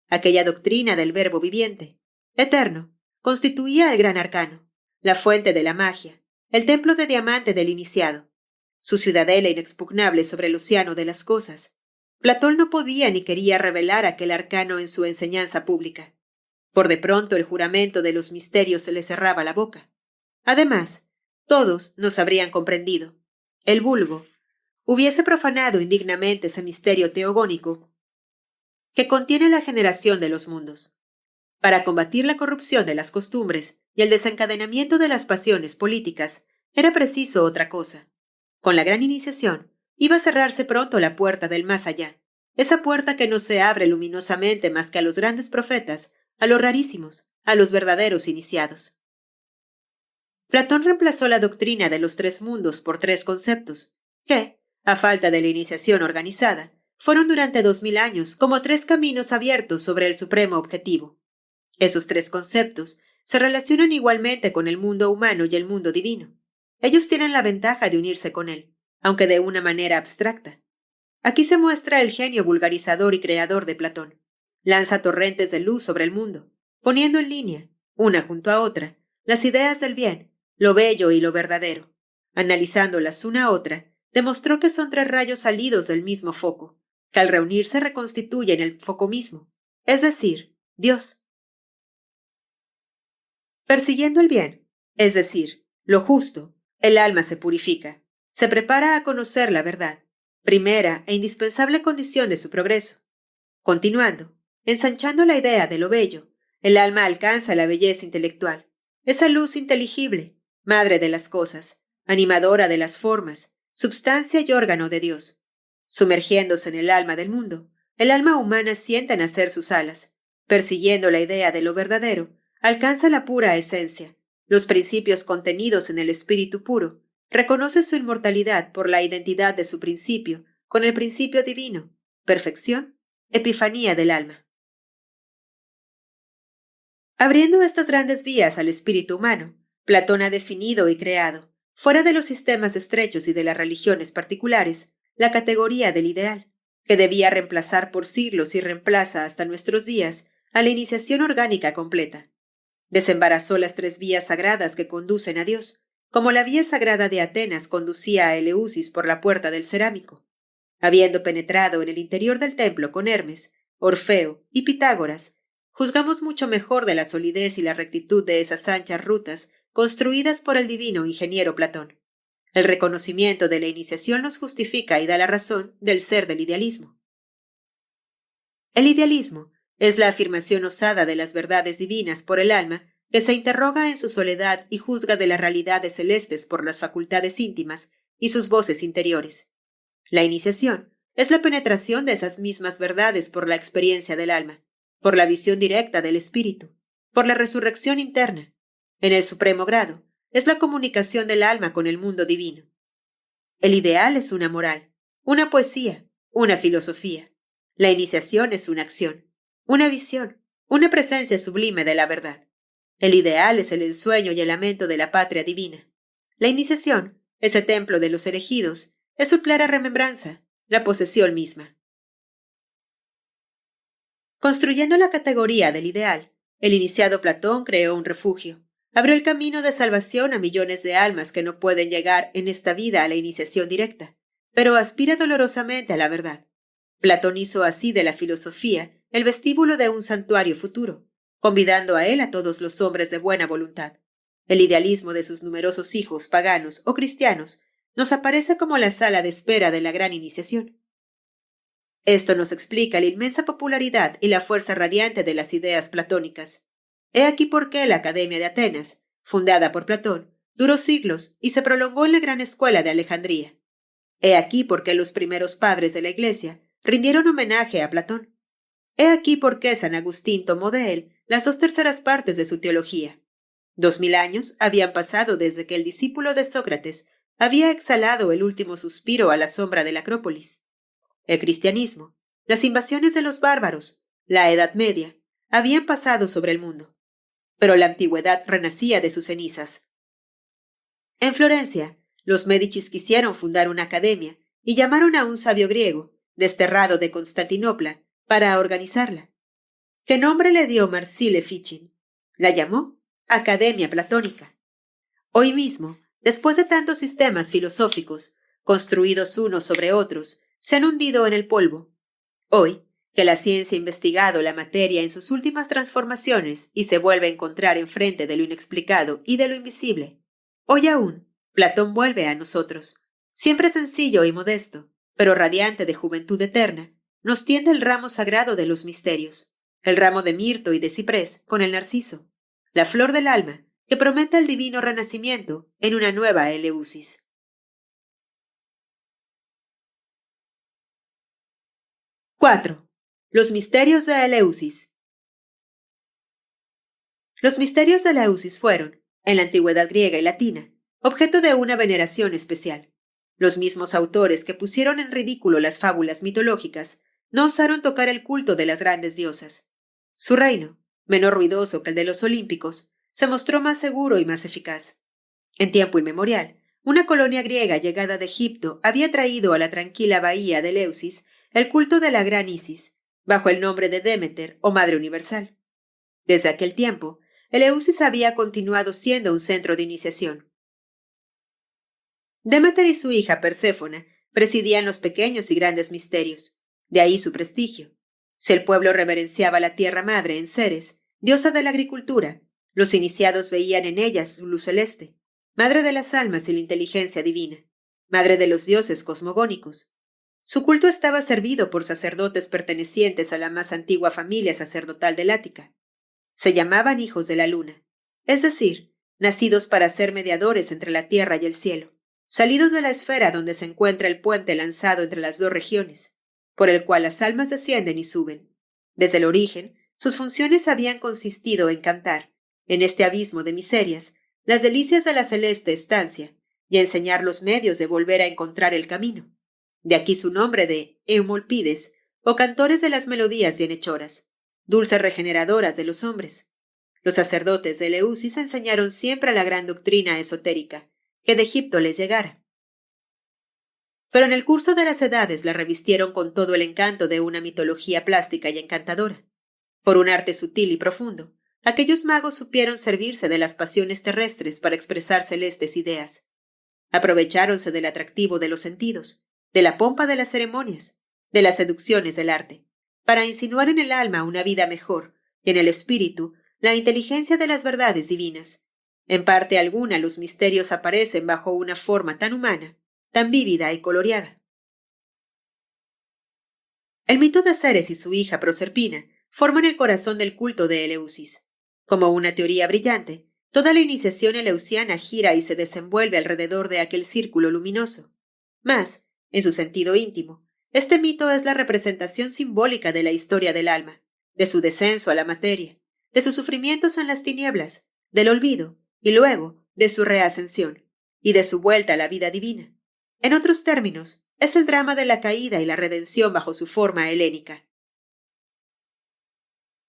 A: Aquella doctrina del verbo viviente, eterno, constituía el gran arcano, la fuente de la magia, el templo de diamante del iniciado, su ciudadela inexpugnable sobre el océano de las cosas. Platón no podía ni quería revelar aquel arcano en su enseñanza pública. Por de pronto el juramento de los misterios se le cerraba la boca. Además, todos nos habrían comprendido. El vulgo hubiese profanado indignamente ese misterio teogónico que contiene la generación de los mundos. Para combatir la corrupción de las costumbres y el desencadenamiento de las pasiones políticas, era preciso otra cosa. Con la gran iniciación, iba a cerrarse pronto la puerta del más allá, esa puerta que no se abre luminosamente más que a los grandes profetas, a los rarísimos, a los verdaderos iniciados. Platón reemplazó la doctrina de los tres mundos por tres conceptos, que, a falta de la iniciación organizada, fueron durante 2000 años como tres caminos abiertos sobre el supremo objetivo. Esos tres conceptos se relacionan igualmente con el mundo humano y el mundo divino. Ellos tienen la ventaja de unirse con él, aunque de una manera abstracta. Aquí se muestra el genio vulgarizador y creador de Platón. Lanza torrentes de luz sobre el mundo, poniendo en línea, una junto a otra, las ideas del bien, lo bello y lo verdadero. Analizándolas una a otra, demostró que son tres rayos salidos del mismo foco, que al reunirse reconstituyen el foco mismo, es decir, Dios. Persiguiendo el bien, es decir, lo justo, el alma se purifica, se prepara a conocer la verdad, primera e indispensable condición de su progreso. Continuando, ensanchando la idea de lo bello, el alma alcanza la belleza intelectual, esa luz inteligible, madre de las cosas, animadora de las formas, substancia y órgano de Dios. Sumergiéndose en el alma del mundo, el alma humana siente nacer sus alas, persiguiendo la idea de lo verdadero, alcanza la pura esencia, los principios contenidos en el espíritu puro, reconoce su inmortalidad por la identidad de su principio con el principio divino, perfección, epifanía del alma. Abriendo estas grandes vías al espíritu humano, Platón ha definido y creado, fuera de los sistemas estrechos y de las religiones particulares, la categoría del ideal, que debía reemplazar por siglos y reemplaza hasta nuestros días a la iniciación orgánica completa. Desembarazó las tres vías sagradas que conducen a Dios, como la vía sagrada de Atenas conducía a Eleusis por la puerta del cerámico. Habiendo penetrado en el interior del templo con Hermes, Orfeo y Pitágoras, juzgamos mucho mejor de la solidez y la rectitud de esas anchas rutas construidas por el divino ingeniero Platón. El reconocimiento de la iniciación nos justifica y da la razón del ser del idealismo. El idealismo es la afirmación osada de las verdades divinas por el alma que se interroga en su soledad y juzga de las realidades celestes por las facultades íntimas y sus voces interiores. La iniciación es la penetración de esas mismas verdades por la experiencia del alma, por la visión directa del espíritu, por la resurrección interna. En el supremo grado, es la comunicación del alma con el mundo divino. El ideal es una moral, una poesía, una filosofía. La iniciación es una acción, una visión, una presencia sublime de la verdad. El ideal es el ensueño y el lamento de la patria divina. La iniciación, ese templo de los elegidos, es su clara remembranza, la posesión misma. Construyendo la categoría del ideal, el iniciado Platón creó un refugio. Abrió el camino de salvación a millones de almas que no pueden llegar en esta vida a la iniciación directa, pero aspira dolorosamente a la verdad. Platón hizo así de la filosofía el vestíbulo de un santuario futuro, convidando a él a todos los hombres de buena voluntad. El idealismo de sus numerosos hijos paganos o cristianos nos aparece como la sala de espera de la gran iniciación. Esto nos explica la inmensa popularidad y la fuerza radiante de las ideas platónicas. He aquí por qué la Academia de Atenas, fundada por Platón, duró siglos y se prolongó en la gran escuela de Alejandría. He aquí por qué los primeros padres de la Iglesia rindieron homenaje a Platón. He aquí por qué San Agustín tomó de él las 2/3 de su teología. 2000 años habían pasado desde que el discípulo de Sócrates había exhalado el último suspiro a la sombra de la Acrópolis. El cristianismo, las invasiones de los bárbaros, la Edad Media, habían pasado sobre el mundo. Pero la antigüedad renacía de sus cenizas. En Florencia, los Médicis quisieron fundar una academia y llamaron a un sabio griego, desterrado de Constantinopla, para organizarla. ¿Qué nombre le dio Marsile Fichin? La llamó Academia Platónica. Hoy mismo, después de tantos sistemas filosóficos, construidos unos sobre otros, se han hundido en el polvo. Hoy, que la ciencia ha investigado la materia en sus últimas transformaciones y se vuelve a encontrar enfrente de lo inexplicado y de lo invisible, hoy aún, Platón vuelve a nosotros, siempre sencillo y modesto, pero radiante de juventud eterna, nos tiende el ramo sagrado de los misterios, el ramo de mirto y de ciprés con el narciso, la flor del alma que promete el divino renacimiento en una nueva Eleusis. 4. Los misterios de Eleusis. Los misterios de Eleusis fueron, en la antigüedad griega y latina, objeto de una veneración especial. Los mismos autores que pusieron en ridículo las fábulas mitológicas no osaron tocar el culto de las grandes diosas. Su reino, menos ruidoso que el de los olímpicos, se mostró más seguro y más eficaz. En tiempo inmemorial, una colonia griega llegada de Egipto había traído a la tranquila bahía de Eleusis el culto de la gran Isis, bajo el nombre de Demeter o Madre Universal. Desde aquel tiempo, Eleusis había continuado siendo un centro de iniciación. Demeter y su hija Perséfona presidían los pequeños y grandes misterios, de ahí su prestigio. Si el pueblo reverenciaba la tierra madre en Ceres, diosa de la agricultura, los iniciados veían en ella su luz celeste, madre de las almas y la inteligencia divina, madre de los dioses cosmogónicos. Su culto estaba servido por sacerdotes pertenecientes a la más antigua familia sacerdotal del Ática. Se llamaban hijos de la luna, es decir, nacidos para ser mediadores entre la tierra y el cielo, salidos de la esfera donde se encuentra el puente lanzado entre las dos regiones, por el cual las almas descienden y suben. Desde el origen, sus funciones habían consistido en cantar, en este abismo de miserias, las delicias de la celeste estancia y enseñar los medios de volver a encontrar el camino. De aquí su nombre de Eumolpides, o cantores de las melodías bienhechoras, dulces regeneradoras de los hombres. Los sacerdotes de Eleusis enseñaron siempre la gran doctrina esotérica, que de Egipto les llegara. Pero en el curso de las edades la revistieron con todo el encanto de una mitología plástica y encantadora. Por un arte sutil y profundo, aquellos magos supieron servirse de las pasiones terrestres para expresar celestes ideas. Aprovecháronse del atractivo de los sentidos, de la pompa de las ceremonias, de las seducciones del arte, para insinuar en el alma una vida mejor y en el espíritu la inteligencia de las verdades divinas. En parte alguna los misterios aparecen bajo una forma tan humana, tan vívida y coloreada. El mito de Ceres y su hija Proserpina forman el corazón del culto de Eleusis. Como una teoría brillante, toda la iniciación eleusiana gira y se desenvuelve alrededor de aquel círculo luminoso. Mas, en su sentido íntimo, este mito es la representación simbólica de la historia del alma, de su descenso a la materia, de sus sufrimientos en las tinieblas, del olvido, y luego de su reascensión, y de su vuelta a la vida divina. En otros términos, es el drama de la caída y la redención bajo su forma helénica.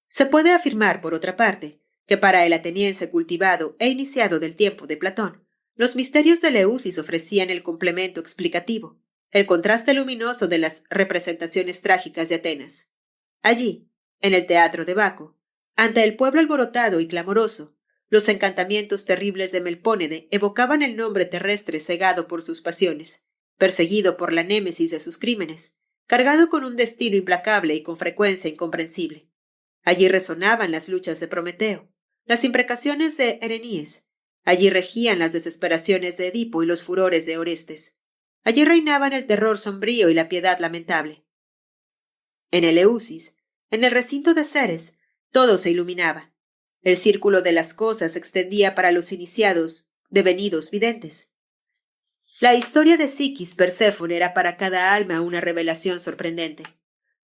A: Se puede afirmar, por otra parte, que para el ateniense cultivado e iniciado del tiempo de Platón, los misterios de Eleusis ofrecían el complemento explicativo, el contraste luminoso de las representaciones trágicas de Atenas. Allí, en el teatro de Baco, ante el pueblo alborotado y clamoroso, los encantamientos terribles de Melpónede evocaban el nombre terrestre cegado por sus pasiones, perseguido por la némesis de sus crímenes, cargado con un destino implacable y con frecuencia incomprensible. Allí resonaban las luchas de Prometeo, las imprecaciones de Ereníes. Allí regían las desesperaciones de Edipo y los furores de Orestes. Allí reinaban el terror sombrío y la piedad lamentable. En Eleusis, en el recinto de Ceres, todo se iluminaba. El círculo de las cosas se extendía para los iniciados, devenidos videntes. La historia de Psiquis Perséfone era para cada alma una revelación sorprendente.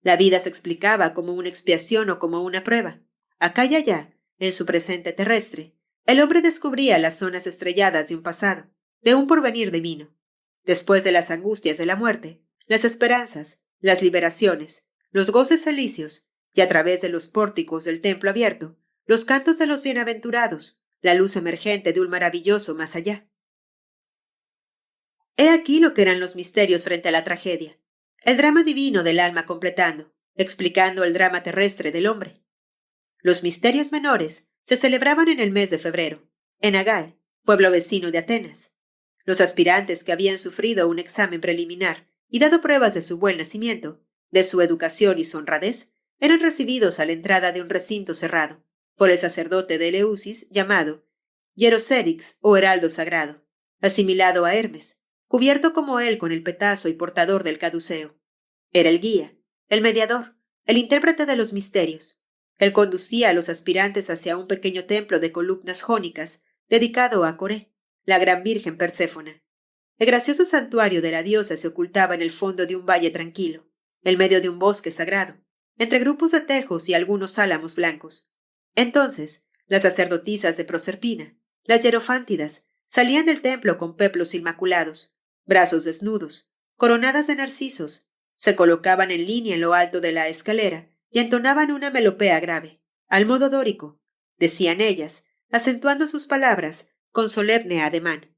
A: La vida se explicaba como una expiación o como una prueba. Acá y allá, en su presente terrestre, el hombre descubría las zonas estrelladas de un pasado, de un porvenir divino. Después de las angustias de la muerte, las esperanzas, las liberaciones, los goces elíseos, y a través de los pórticos del templo abierto, los cantos de los bienaventurados, la luz emergente de un maravilloso más allá. He aquí lo que eran los misterios frente a la tragedia, el drama divino del alma completando, explicando el drama terrestre del hombre. Los misterios menores se celebraban en el mes de febrero, en Agae, pueblo vecino de Atenas. Los aspirantes que habían sufrido un examen preliminar y dado pruebas de su buen nacimiento, de su educación y su honradez, eran recibidos a la entrada de un recinto cerrado, por el sacerdote de Eleusis llamado Hierosérix o heraldo sagrado, asimilado a Hermes, cubierto como él con el petazo y portador del caduceo. Era el guía, el mediador, el intérprete de los misterios. Él conducía a los aspirantes hacia un pequeño templo de columnas jónicas dedicado a Coré, la gran virgen Perséfona. El gracioso santuario de la diosa se ocultaba en el fondo de un valle tranquilo, en medio de un bosque sagrado, entre grupos de tejos y algunos álamos blancos. Entonces, las sacerdotisas de Proserpina, las hierofántidas, salían del templo con peplos inmaculados, brazos desnudos, coronadas de narcisos, se colocaban en línea en lo alto de la escalera y entonaban una melopea grave, al modo dórico, decían ellas, acentuando sus palabras con solemne ademán.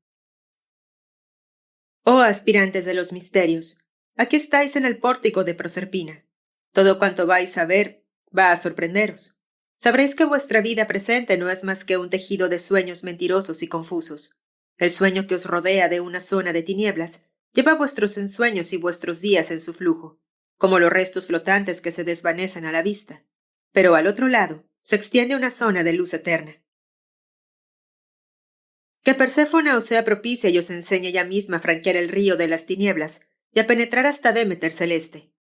A: Oh aspirantes de los misterios, aquí estáis en el pórtico de Proserpina. Todo cuanto vais a ver va a sorprenderos. Sabréis que vuestra vida presente no es más que un tejido de sueños mentirosos y confusos. El sueño que os rodea de una zona de tinieblas lleva vuestros ensueños y vuestros días en su flujo, como los restos flotantes que se desvanecen a la vista. Pero al otro lado se extiende una zona de luz eterna. Que Perséfone os sea propicia y os enseñe ella misma a franquear el río de las tinieblas y a penetrar hasta Démeter celeste.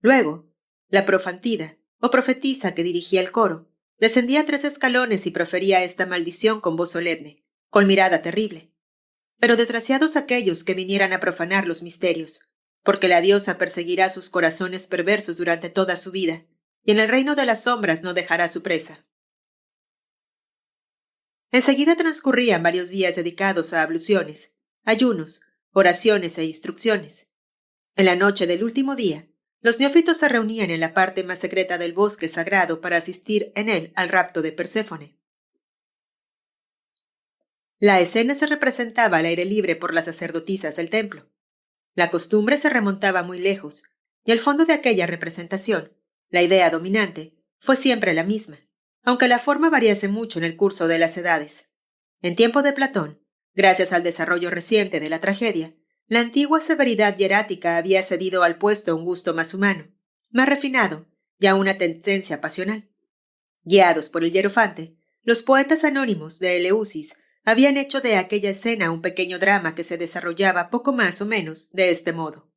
A: Luego, la profantida, o profetisa que dirigía el coro, descendía 3 escalones y profería esta maldición con voz solemne, con mirada terrible. Pero desgraciados aquellos que vinieran a profanar los misterios, porque la diosa perseguirá sus corazones perversos durante toda su vida, y en el reino de las sombras no dejará su presa. Enseguida transcurrían varios días dedicados a abluciones, ayunos, oraciones e instrucciones. En la noche del último día, los neófitos se reunían en la parte más secreta del bosque sagrado para asistir en él al rapto de Perséfone. La escena se representaba al aire libre por las sacerdotisas del templo. La costumbre se remontaba muy lejos, y al fondo de aquella representación, la idea dominante, fue siempre la misma, aunque la forma variase mucho en el curso de las edades. En tiempo de Platón, gracias al desarrollo reciente de la tragedia, la antigua severidad hierática había cedido al puesto un gusto más humano, más refinado, y a una tendencia pasional. Guiados por el hierofante, Los poetas anónimos de Eleusis habían hecho de aquella escena un pequeño drama que se desarrollaba poco más o menos de este modo.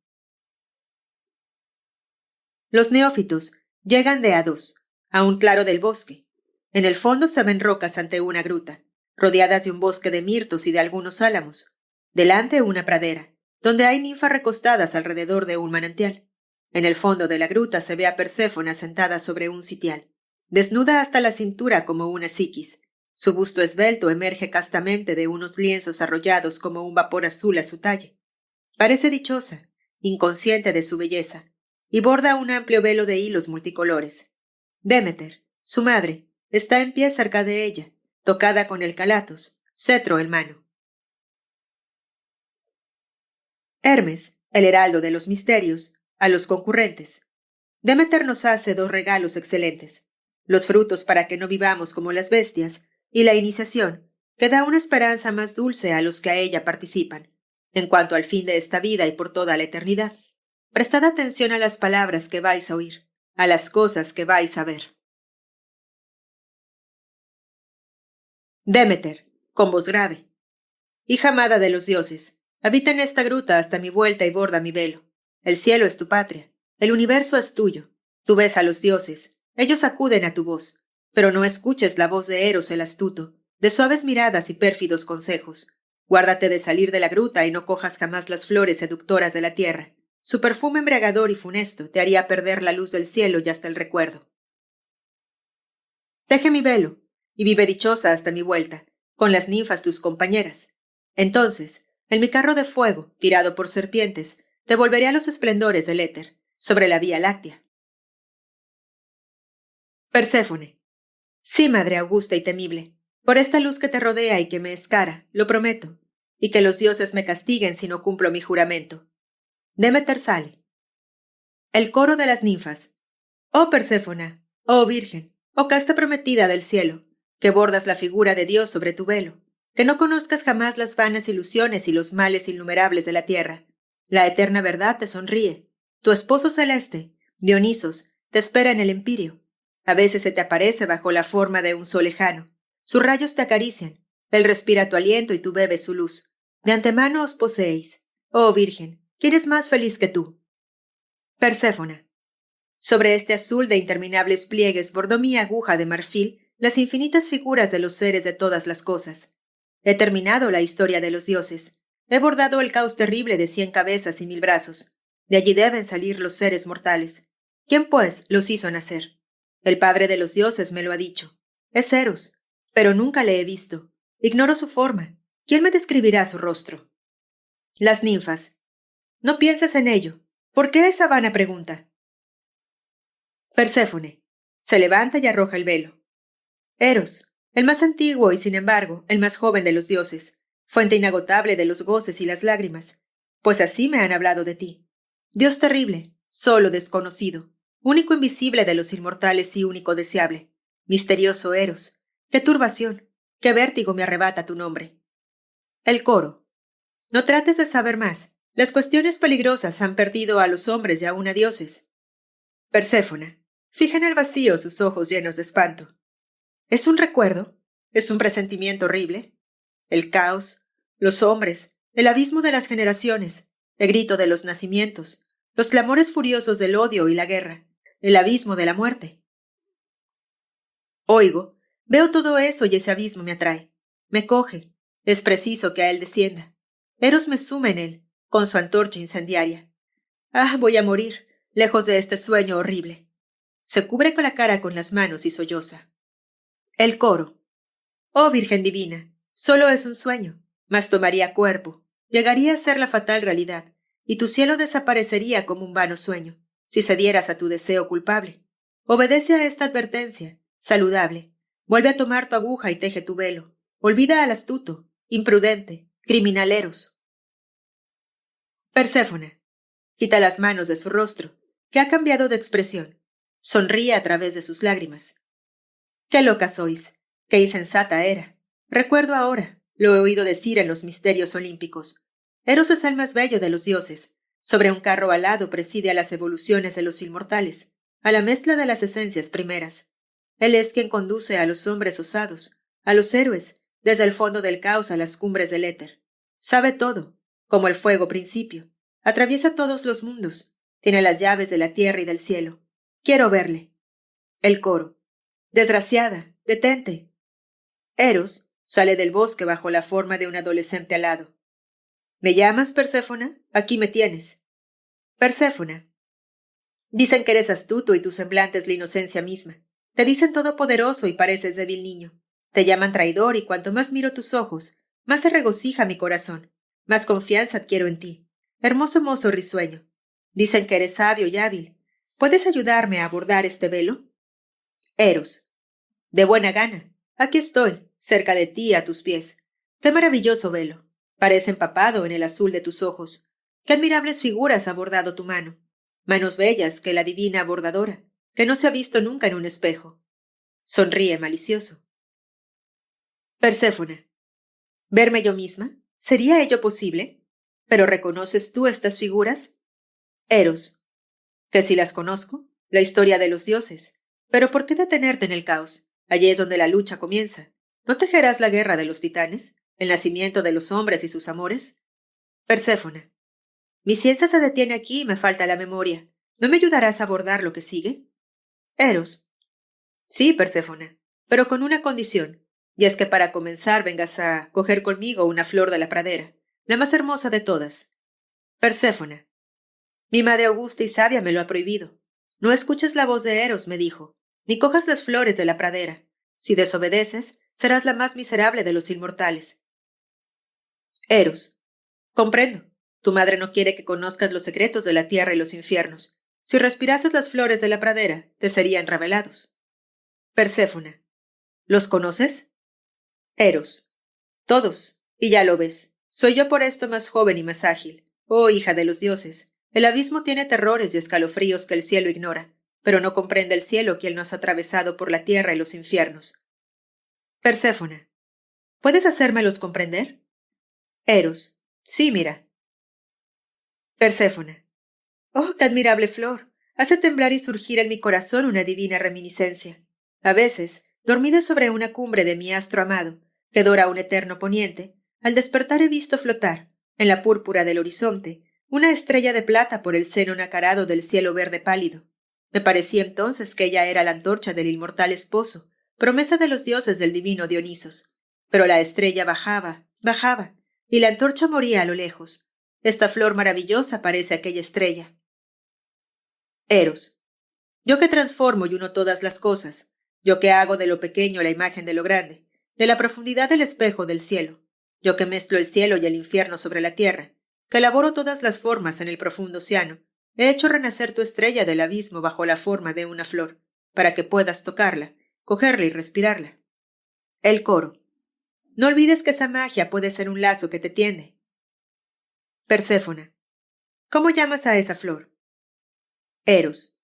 A: Los neófitos llegan de a dos, a un claro del bosque. En el fondo se ven rocas ante una gruta, rodeadas de un bosque de mirtos y de algunos álamos. Delante una pradera, donde hay ninfas recostadas alrededor de un manantial. En el fondo de la gruta se ve a Perséfona sentada sobre un sitial, desnuda hasta la cintura como una psiquis. Su busto esbelto emerge castamente de unos lienzos arrollados como un vapor azul a su talle. Parece dichosa, inconsciente de su belleza, y borda un amplio velo de hilos multicolores. Demeter, su madre, está en pie cerca de ella, tocada con el calatos, cetro en mano. Hermes, el heraldo de los misterios, a los concurrentes. Demeter nos hace dos regalos excelentes: los frutos para que no vivamos como las bestias, y la iniciación, que da una esperanza más dulce a los que a ella participan. En cuanto al fin de esta vida y por toda la eternidad, prestad atención a las palabras que vais a oír, a las cosas que vais a ver. Demeter, con voz grave. Hija amada de los dioses, habita en esta gruta hasta mi vuelta y borda mi velo. El cielo es tu patria, el universo es tuyo. Tú ves a los dioses, ellos acuden a tu voz, pero no escuches la voz de Eros el astuto, de suaves miradas y pérfidos consejos. Guárdate de salir de la gruta y no cojas jamás las flores seductoras de la tierra. Su perfume embriagador y funesto te haría perder la luz del cielo y hasta el recuerdo. Teje mi velo, y vive dichosa hasta mi vuelta, con las ninfas tus compañeras. Entonces, en mi carro de fuego, tirado por serpientes, te volveré a los esplendores del éter, sobre la Vía Láctea. Perséfone. Sí, madre augusta y temible, por esta luz que te rodea y que me es cara, lo prometo, y que los dioses me castiguen si no cumplo mi juramento. Demeter sale. El coro de las ninfas. Oh Perséfona, oh Virgen, oh casta prometida del cielo, que bordas la figura de Dios sobre tu velo, que no conozcas jamás las vanas ilusiones y los males innumerables de la tierra. La eterna verdad te sonríe. Tu esposo celeste, Dionisos, te espera en el empirio. A veces se te aparece bajo la forma de un sol lejano. Sus rayos te acarician, él respira tu aliento y tú bebes su luz. De antemano os poseéis. Oh Virgen, ¿quién es más feliz que tú? Perséfona. Sobre este azul de interminables pliegues bordó mi aguja de marfil las infinitas figuras de los seres de todas las cosas. He terminado la historia de los dioses. He bordado el caos terrible de 100 cabezas y 1000 brazos. De allí deben salir los seres mortales. ¿Quién, pues, los hizo nacer? El padre de los dioses me lo ha dicho. Es Eros, pero nunca le he visto. Ignoro su forma. ¿Quién me describirá su rostro? Las ninfas. No pienses en ello. ¿Por qué esa vana pregunta? Perséfone. Se levanta y arroja el velo. Eros, el más antiguo y sin embargo el más joven de los dioses, fuente inagotable de los goces y las lágrimas, pues así me han hablado de ti. Dios terrible, solo desconocido, único invisible de los inmortales y único deseable. Misterioso Eros, qué turbación, qué vértigo me arrebata tu nombre. El coro. No trates de saber más. Las cuestiones peligrosas han perdido a los hombres y aún a dioses. Perséfona. Fija en el vacío sus ojos llenos de espanto. ¿Es un recuerdo? ¿Es un presentimiento horrible? El caos, los hombres, el abismo de las generaciones, el grito de los nacimientos, los clamores furiosos del odio y la guerra, el abismo de la muerte. Oigo, veo todo eso y ese abismo me atrae. Me coge. Es preciso que a él descienda. Eros me sume en él, con su antorcha incendiaria. Ah, voy a morir, lejos de este sueño horrible. Se cubre con la cara con las manos y solloza. El coro. Oh Virgen divina, solo es un sueño, mas tomaría cuerpo, llegaría a ser la fatal realidad, y tu cielo desaparecería como un vano sueño, si cedieras a tu deseo culpable. Obedece a esta advertencia, saludable, vuelve a tomar tu aguja y teje tu velo, olvida al astuto, imprudente, criminaleros. Perséfona. Quita las manos de su rostro, que ha cambiado de expresión. Sonríe a través de sus lágrimas. ¡Qué loca sois! ¡Qué insensata era! Recuerdo ahora, lo he oído decir en los misterios olímpicos. Eros es el más bello de los dioses. Sobre un carro alado preside a las evoluciones de los inmortales, a la mezcla de las esencias primeras. Él es quien conduce a los hombres osados, a los héroes, desde el fondo del caos a las cumbres del éter. Sabe todo, como el fuego principio. Atraviesa todos los mundos. Tiene las llaves de la tierra y del cielo. Quiero verle. El coro. Desgraciada, detente. Eros sale del bosque bajo la forma de un adolescente alado. ¿Me llamas, Perséfona? Aquí me tienes. Perséfona. Dicen que eres astuto y tu semblante es la inocencia misma. Te dicen todopoderoso y pareces débil niño. Te llaman traidor y cuanto más miro tus ojos, más se regocija mi corazón, más confianza adquiero en ti. Hermoso mozo risueño. Dicen que eres sabio y hábil. ¿Puedes ayudarme a abordar este velo? Eros. De buena gana. Aquí estoy, cerca de ti, a tus pies. Qué maravilloso velo. Parece empapado en el azul de tus ojos. Qué admirables figuras ha bordado tu mano. Manos bellas que la divina bordadora, que no se ha visto nunca en un espejo. Sonríe malicioso. Perséfona. ¿Verme yo misma? ¿Sería ello posible? ¿Pero reconoces tú estas figuras? Eros. Que si las conozco, la historia de los dioses. Pero ¿por qué detenerte en el caos? Allí es donde la lucha comienza. ¿No tejerás la guerra de los titanes? ¿El nacimiento de los hombres y sus amores? Perséfona. Mi ciencia se detiene aquí y me falta la memoria. ¿No me ayudarás a abordar lo que sigue? Eros. Sí, Perséfona, pero con una condición, y es que para comenzar vengas a coger conmigo una flor de la pradera, la más hermosa de todas. Perséfona. Mi madre augusta y sabia me lo ha prohibido. No escuches la voz de Eros, me dijo, ni cojas las flores de la pradera. Si desobedeces, serás la más miserable de los inmortales. Eros. Comprendo. Tu madre no quiere que conozcas los secretos de la tierra y los infiernos. Si respirases las flores de la pradera, te serían revelados. Perséfona. ¿Los conoces? Eros. Todos. Y ya lo ves. Soy yo por esto más joven y más ágil. Oh, hija de los dioses. El abismo tiene terrores y escalofríos que el cielo ignora, pero no comprende el cielo quien nos ha atravesado por la tierra y los infiernos. Perséfona. ¿Puedes hacérmelos comprender? Eros. Sí, mira. Perséfona. Oh, qué admirable flor. Hace temblar y surgir en mi corazón una divina reminiscencia. A veces, dormida sobre una cumbre de mi astro amado, que dora un eterno poniente, al despertar he visto flotar, en la púrpura del horizonte, una estrella de plata por el seno nacarado del cielo verde pálido. Me parecía entonces que ella era la antorcha del inmortal esposo, promesa de los dioses del divino Dionisos. Pero la estrella bajaba, bajaba, y la antorcha moría a lo lejos. Esta flor maravillosa parece aquella estrella. Eros. Yo que transformo y uno todas las cosas, yo que hago de lo pequeño la imagen de lo grande, de la profundidad del espejo del cielo, yo que mezclo el cielo y el infierno sobre la tierra, que elaboro todas las formas en el profundo océano, he hecho renacer tu estrella del abismo bajo la forma de una flor, para que puedas tocarla, cogerla y respirarla. El coro. No olvides que esa magia puede ser un lazo que te tiende. Perséfona. ¿Cómo llamas a esa flor? Eros.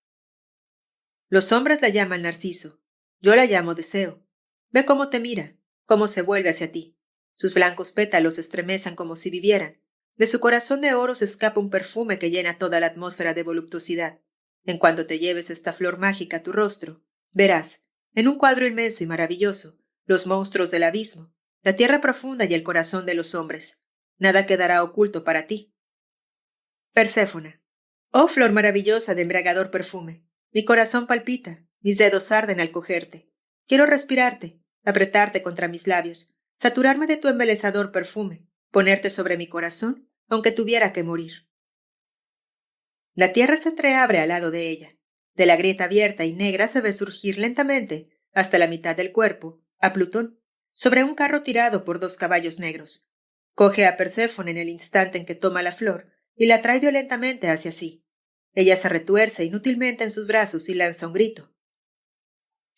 A: Los hombres la llaman Narciso. Yo la llamo Deseo. Ve cómo te mira, cómo se vuelve hacia ti. Sus blancos pétalos estremecen como si vivieran. De su corazón de oro se escapa un perfume que llena toda la atmósfera de voluptuosidad. En cuanto te lleves esta flor mágica a tu rostro, verás, en un cuadro inmenso y maravilloso, los monstruos del abismo, la tierra profunda y el corazón de los hombres. Nada quedará oculto para ti. Perséfona. Oh, flor maravillosa de embriagador perfume. Mi corazón palpita, mis dedos arden al cogerte. Quiero respirarte, apretarte contra mis labios, saturarme de tu embelezador perfume, ponerte sobre mi corazón, aunque tuviera que morir. La tierra se entreabre al lado de ella. De la grieta abierta y negra se ve surgir lentamente, hasta la mitad del cuerpo, a Plutón, sobre un carro tirado por 2 caballos negros. Coge a Perséfone en el instante en que toma la flor y la trae violentamente hacia sí. Ella se retuerce inútilmente en sus brazos y lanza un grito.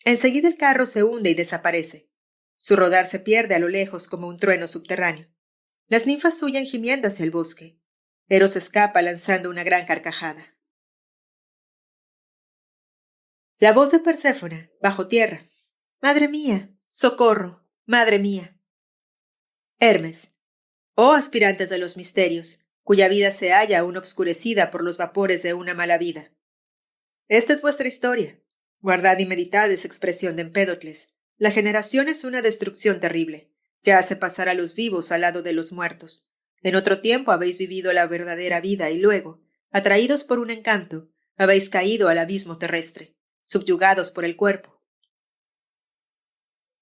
A: Enseguida el carro se hunde y desaparece. Su rodar se pierde a lo lejos como un trueno subterráneo. Las ninfas huyen gimiendo hacia el bosque. Eros escapa lanzando una gran carcajada. La voz de Perséfona, bajo tierra. ¡Madre mía! ¡Socorro! ¡Madre mía! Hermes. Oh aspirantes de los misterios, cuya vida se halla aún obscurecida por los vapores de una mala vida. Esta es vuestra historia. Guardad y meditad esa expresión de Empédocles. La generación es una destrucción terrible, que hace pasar a los vivos al lado de los muertos. En otro tiempo habéis vivido la verdadera vida y luego, atraídos por un encanto, habéis caído al abismo terrestre, subyugados por el cuerpo.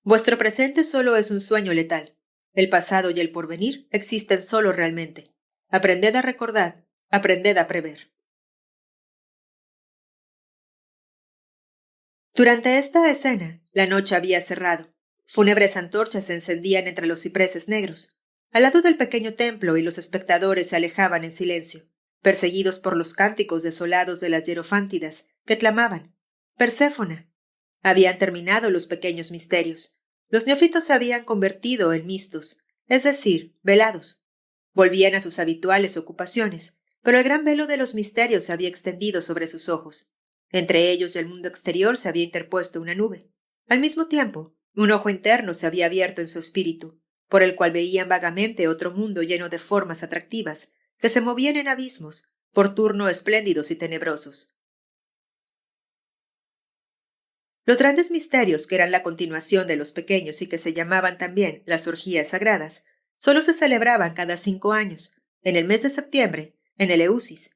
A: Vuestro presente solo es un sueño letal. El pasado y el porvenir existen solo realmente. Aprended a recordar, aprended a prever. Durante esta escena, la noche había cerrado. Fúnebres antorchas se encendían entre los cipreses negros. Al lado del pequeño templo y los espectadores se alejaban en silencio, perseguidos por los cánticos desolados de las hierofántidas que clamaban: «Perséfona». Habían terminado los pequeños misterios. Los neófitos se habían convertido en mistos, es decir, velados. Volvían a sus habituales ocupaciones, pero el gran velo de los misterios se había extendido sobre sus ojos. Entre ellos y el mundo exterior se había interpuesto una nube. Al mismo tiempo, un ojo interno se había abierto en su espíritu, por el cual veían vagamente otro mundo lleno de formas atractivas, que se movían en abismos, por turno espléndidos y tenebrosos. Los grandes misterios, que eran la continuación de los pequeños y que se llamaban también las orgías sagradas, solo se celebraban cada 5 años, en el mes de septiembre, en Eleusis.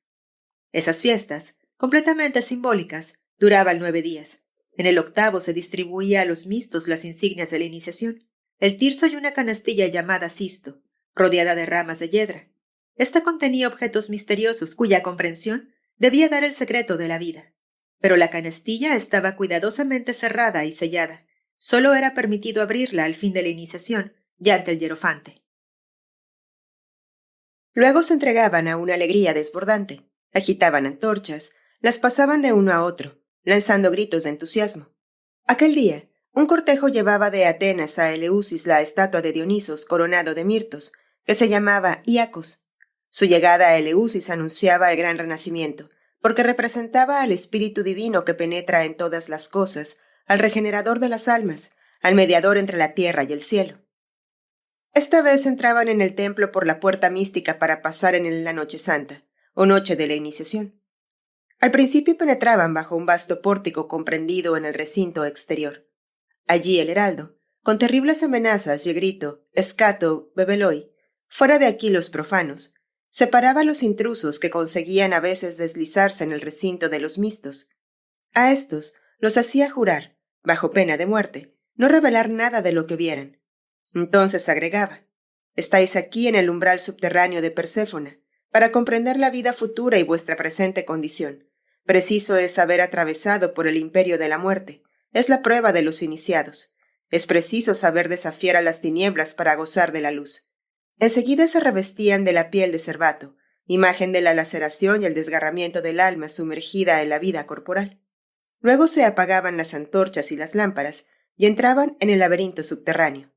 A: Esas fiestas, completamente simbólicas, duraban 9 días. En el octavo se distribuía a los mistos las insignias de la iniciación, el tirso y una canastilla llamada cisto, rodeada de ramas de yedra. Esta contenía objetos misteriosos cuya comprensión debía dar el secreto de la vida. Pero la canastilla estaba cuidadosamente cerrada y sellada. Solo era permitido abrirla al fin de la iniciación y ante el hierofante. Luego se entregaban a una alegría desbordante. Agitaban antorchas, las pasaban de uno a otro, lanzando gritos de entusiasmo. Aquel día, un cortejo llevaba de Atenas a Eleusis la estatua de Dionisos coronado de mirtos, que se llamaba Iacos. Su llegada a Eleusis anunciaba el gran renacimiento, porque representaba al espíritu divino que penetra en todas las cosas, al regenerador de las almas, al mediador entre la tierra y el cielo. Esta vez entraban en el templo por la puerta mística para pasar en la Noche Santa, o Noche de la Iniciación. Al principio penetraban bajo un vasto pórtico comprendido en el recinto exterior. Allí el heraldo, con terribles amenazas y el grito «Escato, bebeloi», fuera de aquí los profanos, separaba a los intrusos que conseguían a veces deslizarse en el recinto de los mistos. A estos los hacía jurar, bajo pena de muerte, no revelar nada de lo que vieran. Entonces agregaba: «Estáis aquí en el umbral subterráneo de Perséfona, para comprender la vida futura y vuestra presente condición. Preciso es haber atravesado por el imperio de la muerte. Es la prueba de los iniciados. Es preciso saber desafiar a las tinieblas para gozar de la luz». Enseguida se revestían de la piel de cervato, imagen de la laceración y el desgarramiento del alma sumergida en la vida corporal. Luego se apagaban las antorchas y las lámparas y entraban en el laberinto subterráneo.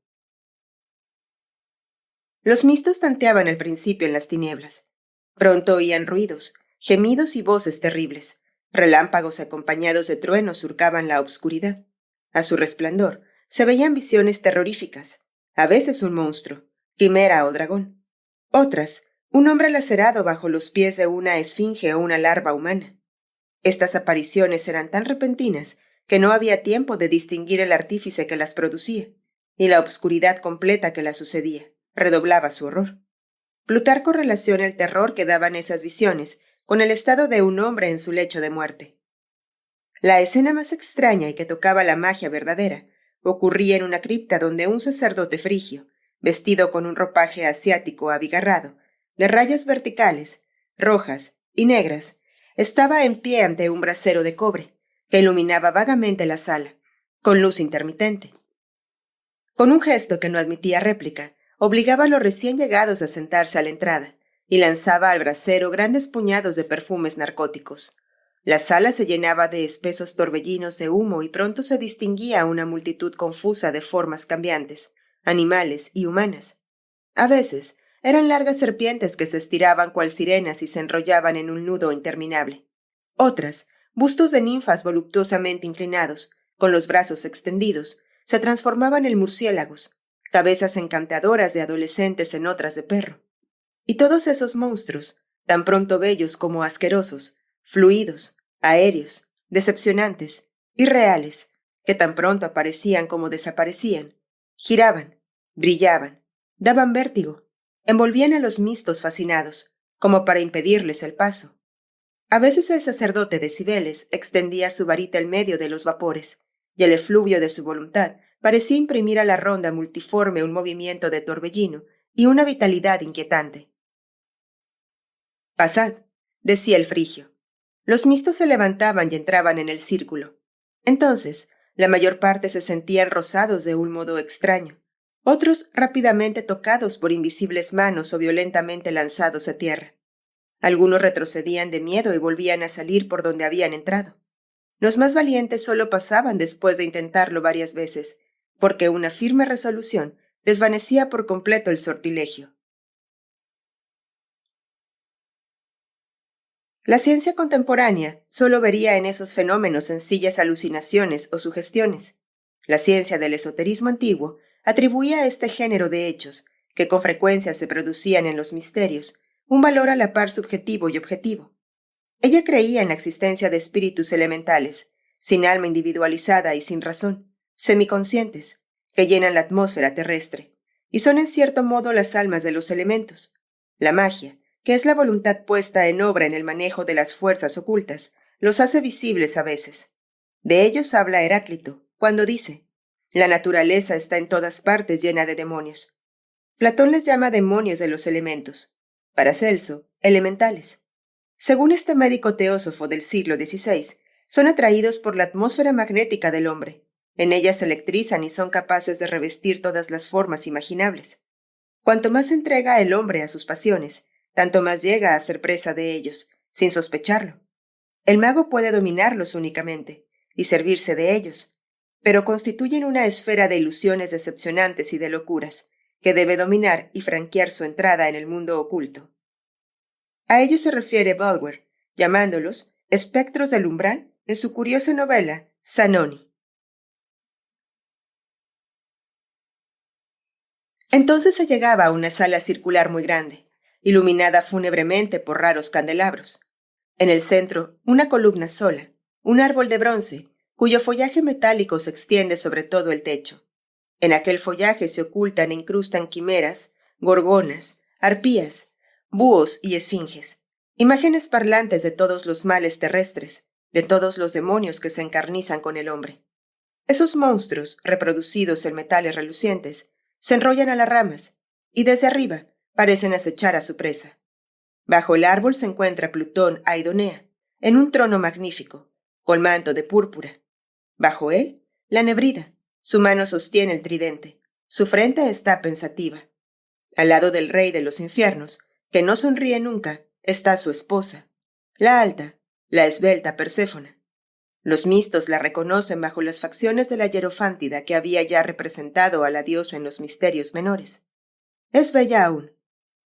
A: Los mistos tanteaban al principio en las tinieblas. Pronto oían ruidos, gemidos y voces terribles. Relámpagos acompañados de truenos surcaban la obscuridad. A su resplandor se veían visiones terroríficas, a veces un monstruo, quimera o dragón. Otras, un hombre lacerado bajo los pies de una esfinge o una larva humana. Estas apariciones eran tan repentinas que no había tiempo de distinguir el artífice que las producía, y la obscuridad completa que las sucedía redoblaba su horror. Plutarco relaciona el terror que daban esas visiones con el estado de un hombre en su lecho de muerte. La escena más extraña y que tocaba la magia verdadera ocurría en una cripta donde un sacerdote frigio, vestido con un ropaje asiático abigarrado, de rayas verticales, rojas y negras, estaba en pie ante un brasero de cobre que iluminaba vagamente la sala, con luz intermitente. Con un gesto que no admitía réplica, obligaba a los recién llegados a sentarse a la entrada y lanzaba al brasero grandes puñados de perfumes narcóticos. La sala se llenaba de espesos torbellinos de humo y pronto se distinguía una multitud confusa de formas cambiantes, animales y humanas. A veces eran largas serpientes que se estiraban cual sirenas y se enrollaban en un nudo interminable. Otras, bustos de ninfas voluptuosamente inclinados, con los brazos extendidos, se transformaban en murciélagos, cabezas encantadoras de adolescentes en otras de perro. Y todos esos monstruos, tan pronto bellos como asquerosos, fluidos, aéreos, decepcionantes, irreales, que tan pronto aparecían como desaparecían, giraban, brillaban, daban vértigo, envolvían a los mistos fascinados, como para impedirles el paso. A veces el sacerdote de Cibeles extendía su varita en medio de los vapores, y el efluvio de su voluntad parecía imprimir a la ronda multiforme un movimiento de torbellino y una vitalidad inquietante. «Pasad», decía el frigio. Los mistos se levantaban y entraban en el círculo. Entonces, la mayor parte se sentían rozados de un modo extraño, otros rápidamente tocados por invisibles manos o violentamente lanzados a tierra. Algunos retrocedían de miedo y volvían a salir por donde habían entrado. Los más valientes solo pasaban después de intentarlo varias veces, porque una firme resolución desvanecía por completo el sortilegio. La ciencia contemporánea solo vería en esos fenómenos sencillas alucinaciones o sugestiones. La ciencia del esoterismo antiguo atribuía a este género de hechos, que con frecuencia se producían en los misterios, un valor a la par subjetivo y objetivo. Ella creía en la existencia de espíritus elementales, sin alma individualizada y sin razón, semiconscientes, que llenan la atmósfera terrestre, y son en cierto modo las almas de los elementos. La magia, que es la voluntad puesta en obra en el manejo de las fuerzas ocultas, los hace visibles a veces. De ellos habla Heráclito, cuando dice: «La naturaleza está en todas partes llena de demonios». Platón les llama demonios de los elementos. Paracelso, elementales. Según este médico teósofo del siglo XVI, son atraídos por la atmósfera magnética del hombre. En ella se electrizan y son capaces de revestir todas las formas imaginables. Cuanto más se entrega el hombre a sus pasiones, tanto más llega a ser presa de ellos, sin sospecharlo. El mago puede dominarlos únicamente y servirse de ellos, pero constituyen una esfera de ilusiones decepcionantes y de locuras, que debe dominar y franquear su entrada en el mundo oculto. A ello se refiere Bulwer, llamándolos espectros del umbral en su curiosa novela Zanoni. Entonces se llegaba a una sala circular muy grande, iluminada fúnebremente por raros candelabros. En el centro, una columna sola, un árbol de bronce, cuyo follaje metálico se extiende sobre todo el techo. En aquel follaje se ocultan e incrustan quimeras, gorgonas, arpías, búhos y esfinges, imágenes parlantes de todos los males terrestres, de todos los demonios que se encarnizan con el hombre. Esos monstruos, reproducidos en metales relucientes, se enrollan a las ramas y desde arriba parecen acechar a su presa. Bajo el árbol se encuentra Plutón Aidonea, en un trono magnífico, con manto de púrpura. Bajo él, la Nebrida. Su mano sostiene el tridente. Su frente está pensativa. Al lado del rey de los infiernos, que no sonríe nunca, está su esposa, la alta, la esbelta Perséfona. Los mistos la reconocen bajo las facciones de la hierofántida que había ya representado a la diosa en los misterios menores. Es bella aún,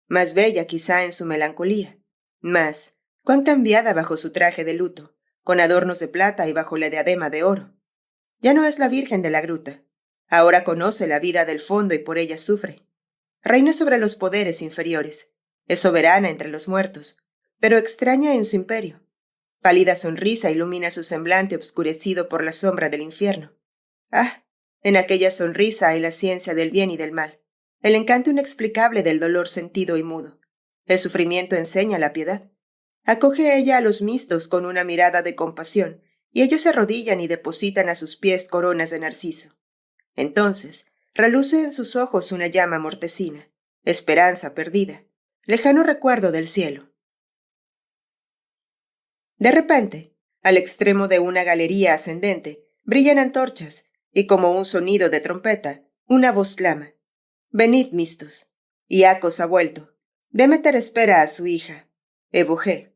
A: más bella quizá en su melancolía, mas cuán cambiada bajo su traje de luto, con adornos de plata y bajo la diadema de oro. Ya no es la Virgen de la Gruta. Ahora conoce la vida del fondo y por ella sufre. Reina sobre los poderes inferiores. Es soberana entre los muertos, pero extraña en su imperio. Pálida sonrisa ilumina su semblante obscurecido por la sombra del infierno. Ah, en aquella sonrisa hay la ciencia del bien y del mal, el encanto inexplicable del dolor sentido y mudo. El sufrimiento enseña la piedad. Acoge ella a los mistos con una mirada de compasión, y ellos se arrodillan y depositan a sus pies coronas de narciso. Entonces, reluce en sus ojos una llama mortecina, esperanza perdida, lejano recuerdo del cielo. De repente, al extremo de una galería ascendente, brillan antorchas, y como un sonido de trompeta, una voz clama: «Venid, mistos». Iacos ha vuelto. Demeter espera a su hija. Ebogé.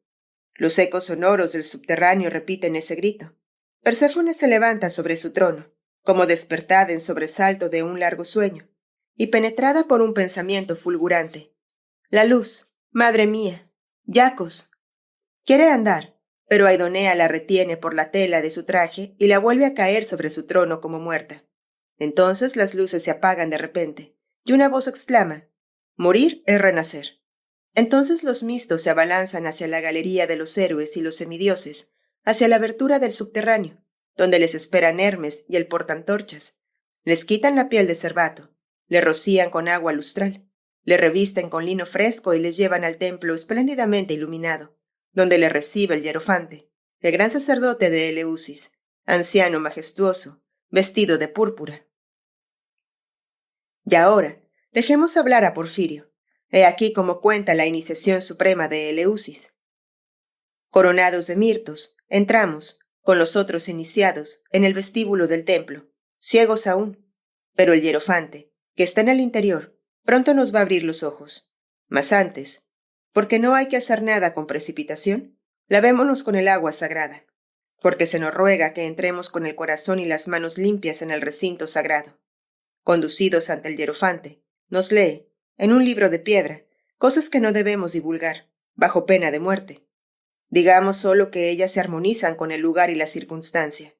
A: Los ecos sonoros del subterráneo repiten ese grito. Perséfone se levanta sobre su trono, como despertada en sobresalto de un largo sueño, y penetrada por un pensamiento fulgurante. La luz, madre mía, Iacos. Quiere andar, pero Aidonea la retiene por la tela de su traje y la vuelve a caer sobre su trono como muerta. Entonces las luces se apagan de repente, y una voz exclama: «Morir es renacer». Entonces los mistos se abalanzan hacia la galería de los héroes y los semidioses, hacia la abertura del subterráneo, donde les esperan Hermes y el portaantorchas. Les quitan la piel de cervato, le rocían con agua lustral, le revisten con lino fresco y les llevan al templo espléndidamente iluminado, donde le recibe el hierofante, el gran sacerdote de Eleusis, anciano majestuoso, vestido de púrpura. Y ahora, dejemos hablar a Porfirio. He aquí cómo cuenta la iniciación suprema de Eleusis. Coronados de mirtos, entramos, con los otros iniciados, en el vestíbulo del templo, ciegos aún. Pero el hierofante, que está en el interior, pronto nos va a abrir los ojos. Mas antes, porque no hay que hacer nada con precipitación, lavémonos con el agua sagrada, porque se nos ruega que entremos con el corazón y las manos limpias en el recinto sagrado. Conducidos ante el hierofante, nos lee, en un libro de piedra, cosas que no debemos divulgar, bajo pena de muerte. Digamos solo que ellas se armonizan con el lugar y la circunstancia.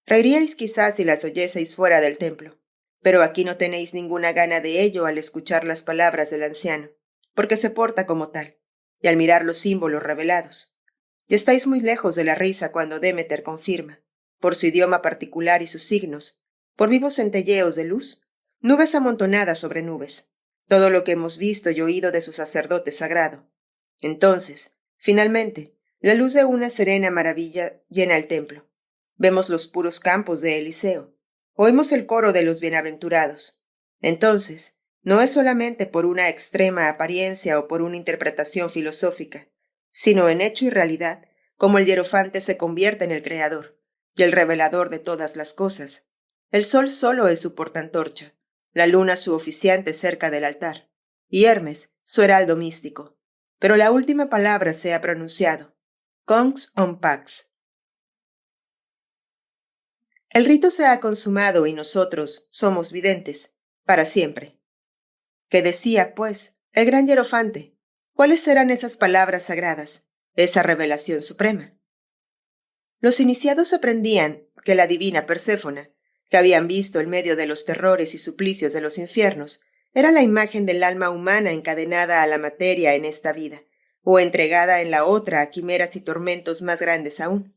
A: Reiríais quizás si las oyeseis fuera del templo, pero aquí no tenéis ninguna gana de ello al escuchar las palabras del anciano, porque se porta como tal, y al mirar los símbolos revelados. Y estáis muy lejos de la risa cuando Demeter confirma, por su idioma particular y sus signos, por vivos centelleos de luz, nubes amontonadas sobre nubes, todo lo que hemos visto y oído de su sacerdote sagrado. Entonces, finalmente, la luz de una serena maravilla llena el templo. Vemos los puros campos de Eliseo. Oímos el coro de los bienaventurados. Entonces, no es solamente por una extrema apariencia o por una interpretación filosófica, sino en hecho y realidad, como el hierofante se convierte en el creador y el revelador de todas las cosas. El sol solo es su portaantorcha, la luna su oficiante cerca del altar, y Hermes su heraldo místico. Pero la última palabra se ha pronunciado. Conx on pax. El rito se ha consumado y nosotros somos videntes, para siempre. ¿Qué decía, pues, el gran hierofante? ¿Cuáles eran esas palabras sagradas, esa revelación suprema? Los iniciados aprendían que la divina Perséfona, que habían visto en medio de los terrores y suplicios de los infiernos, era la imagen del alma humana encadenada a la materia en esta vida, o entregada en la otra a quimeras y tormentos más grandes aún.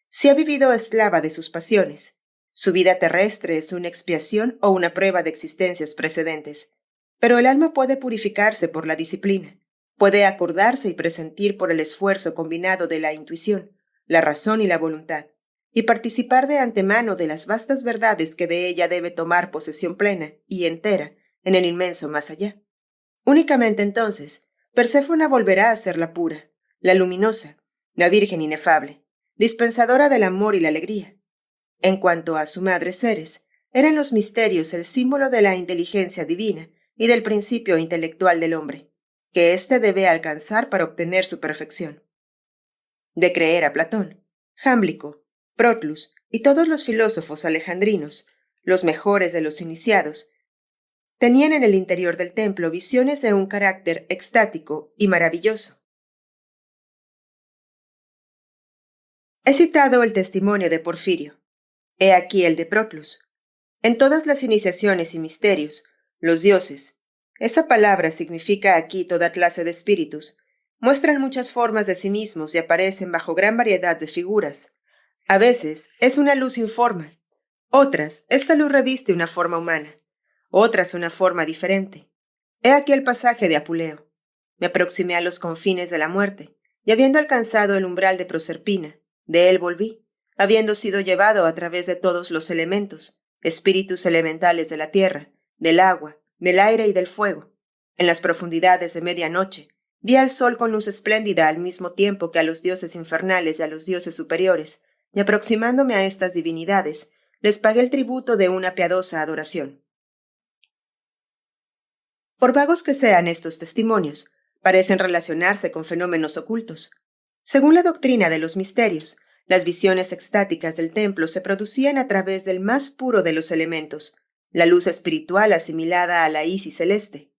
A: Si ha vivido esclava de sus pasiones, su vida terrestre es una expiación o una prueba de existencias precedentes, pero el alma puede purificarse por la disciplina, puede acordarse y presentir por el esfuerzo combinado de la intuición, la razón y la voluntad, y participar de antemano de las vastas verdades que de ella debe tomar posesión plena y entera en el inmenso más allá. Únicamente entonces, Perséfona volverá a ser la pura, la luminosa, la virgen inefable, dispensadora del amor y la alegría. En cuanto a su madre Ceres, eran los misterios el símbolo de la inteligencia divina y del principio intelectual del hombre, que éste debe alcanzar para obtener su perfección. De creer a Platón, Jámblico, Proclus y todos los filósofos alejandrinos, los mejores de los iniciados, tenían en el interior del templo visiones de un carácter extático y maravilloso. He citado el testimonio de Porfirio. He aquí el de Proclus. En todas las iniciaciones y misterios, los dioses, esa palabra significa aquí toda clase de espíritus, muestran muchas formas de sí mismos y aparecen bajo gran variedad de figuras. A veces es una luz informe, otras esta luz reviste una forma humana, otras una forma diferente. He aquí el pasaje de Apuleo. Me aproximé a los confines de la muerte, y habiendo alcanzado el umbral de Proserpina, de él volví, habiendo sido llevado a través de todos los elementos, espíritus elementales de la tierra, del agua, del aire y del fuego. En las profundidades de medianoche, vi al sol con luz espléndida al mismo tiempo que a los dioses infernales y a los dioses superiores, y aproximándome a estas divinidades, les pagué el tributo de una piadosa adoración. Por vagos que sean estos testimonios, parecen relacionarse con fenómenos ocultos. Según la doctrina de los misterios, las visiones extáticas del templo se producían a través del más puro de los elementos, la luz espiritual asimilada a la Isis celeste.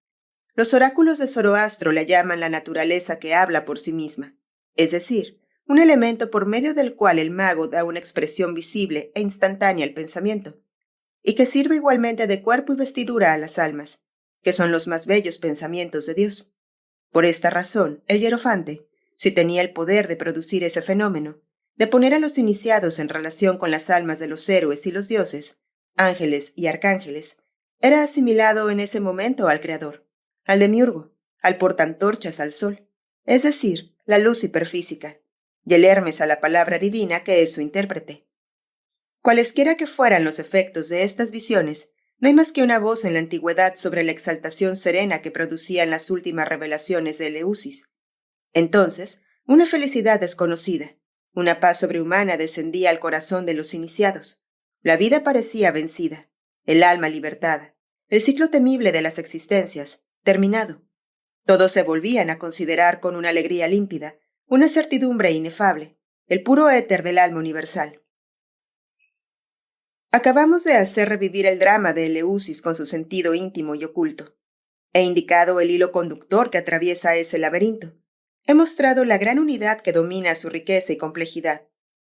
A: Los oráculos de Zoroastro la llaman la naturaleza que habla por sí misma, es decir, un elemento por medio del cual el mago da una expresión visible e instantánea al pensamiento, y que sirve igualmente de cuerpo y vestidura a las almas, que son los más bellos pensamientos de Dios. Por esta razón, el hierofante, si tenía el poder de producir ese fenómeno, de poner a los iniciados en relación con las almas de los héroes y los dioses, ángeles y arcángeles, era asimilado en ese momento al Creador, al demiurgo, al portaantorchas al sol, es decir, la luz hiperfísica, y el Hermes a la palabra divina que es su intérprete. Cualesquiera que fueran los efectos de estas visiones, no hay más que una voz en la antigüedad sobre la exaltación serena que producían las últimas revelaciones de Eleusis. Entonces, una felicidad desconocida, una paz sobrehumana descendía al corazón de los iniciados. La vida parecía vencida, el alma libertada, el ciclo temible de las existencias, terminado. Todos se volvían a considerar con una alegría límpida, una certidumbre inefable, el puro éter del alma universal. Acabamos de hacer revivir el drama de Eleusis con su sentido íntimo y oculto. He indicado el hilo conductor que atraviesa ese laberinto. He mostrado la gran unidad que domina su riqueza y complejidad.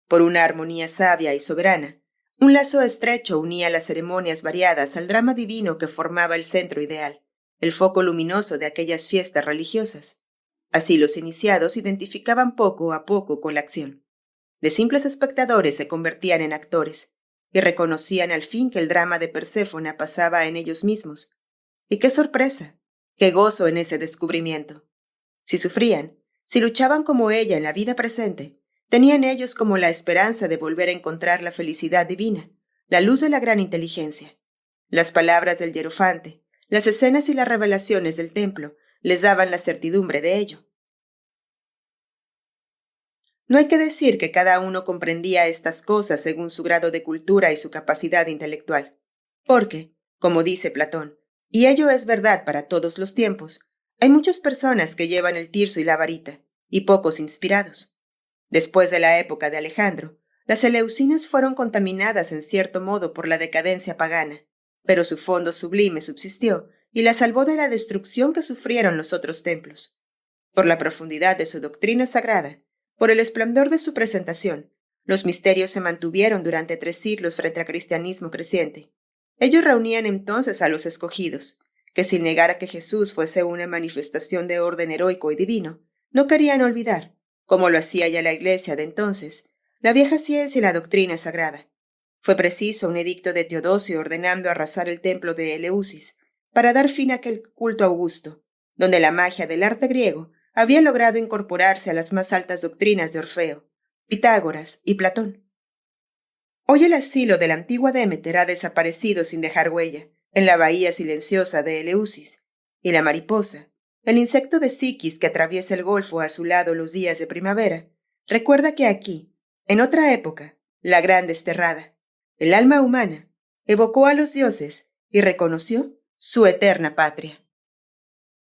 A: Por una armonía sabia y soberana, un lazo estrecho unía las ceremonias variadas al drama divino que formaba el centro ideal, el foco luminoso de aquellas fiestas religiosas. Así los iniciados identificaban poco a poco con la acción. De simples espectadores se convertían en actores, y reconocían al fin que el drama de Perséfona pasaba en ellos mismos. Y qué sorpresa, qué gozo en ese descubrimiento. Si sufrían, si luchaban como ella en la vida presente, tenían ellos como la esperanza de volver a encontrar la felicidad divina, la luz de la gran inteligencia. Las palabras del hierofante, las escenas y las revelaciones del templo les daban la certidumbre de ello. No hay que decir que cada uno comprendía estas cosas según su grado de cultura y su capacidad intelectual, porque, como dice Platón, y ello es verdad para todos los tiempos, hay muchas personas que llevan el tirso y la varita, y pocos inspirados. Después de la época de Alejandro, las eleusinas fueron contaminadas en cierto modo por la decadencia pagana, pero su fondo sublime subsistió y la salvó de la destrucción que sufrieron los otros templos. Por la profundidad de su doctrina sagrada, por el esplendor de su presentación, los misterios se mantuvieron durante 3 siglos frente al cristianismo creciente. Ellos reunían entonces a los escogidos, que sin negar a que Jesús fuese una manifestación de orden heroico y divino, no querían olvidar, como lo hacía ya la Iglesia de entonces, la vieja ciencia y la doctrina sagrada. Fue preciso un edicto de Teodosio ordenando arrasar el templo de Eleusis para dar fin a aquel culto augusto, donde la magia del arte griego había logrado incorporarse a las más altas doctrinas de Orfeo, Pitágoras y Platón. Hoy el asilo de la antigua Demeter ha desaparecido sin dejar huella, en la bahía silenciosa de Eleusis, y la mariposa, el insecto de Psiquis que atraviesa el golfo a su lado los días de primavera, recuerda que aquí, en otra época, la gran desterrada, el alma humana, evocó a los dioses y reconoció su eterna patria.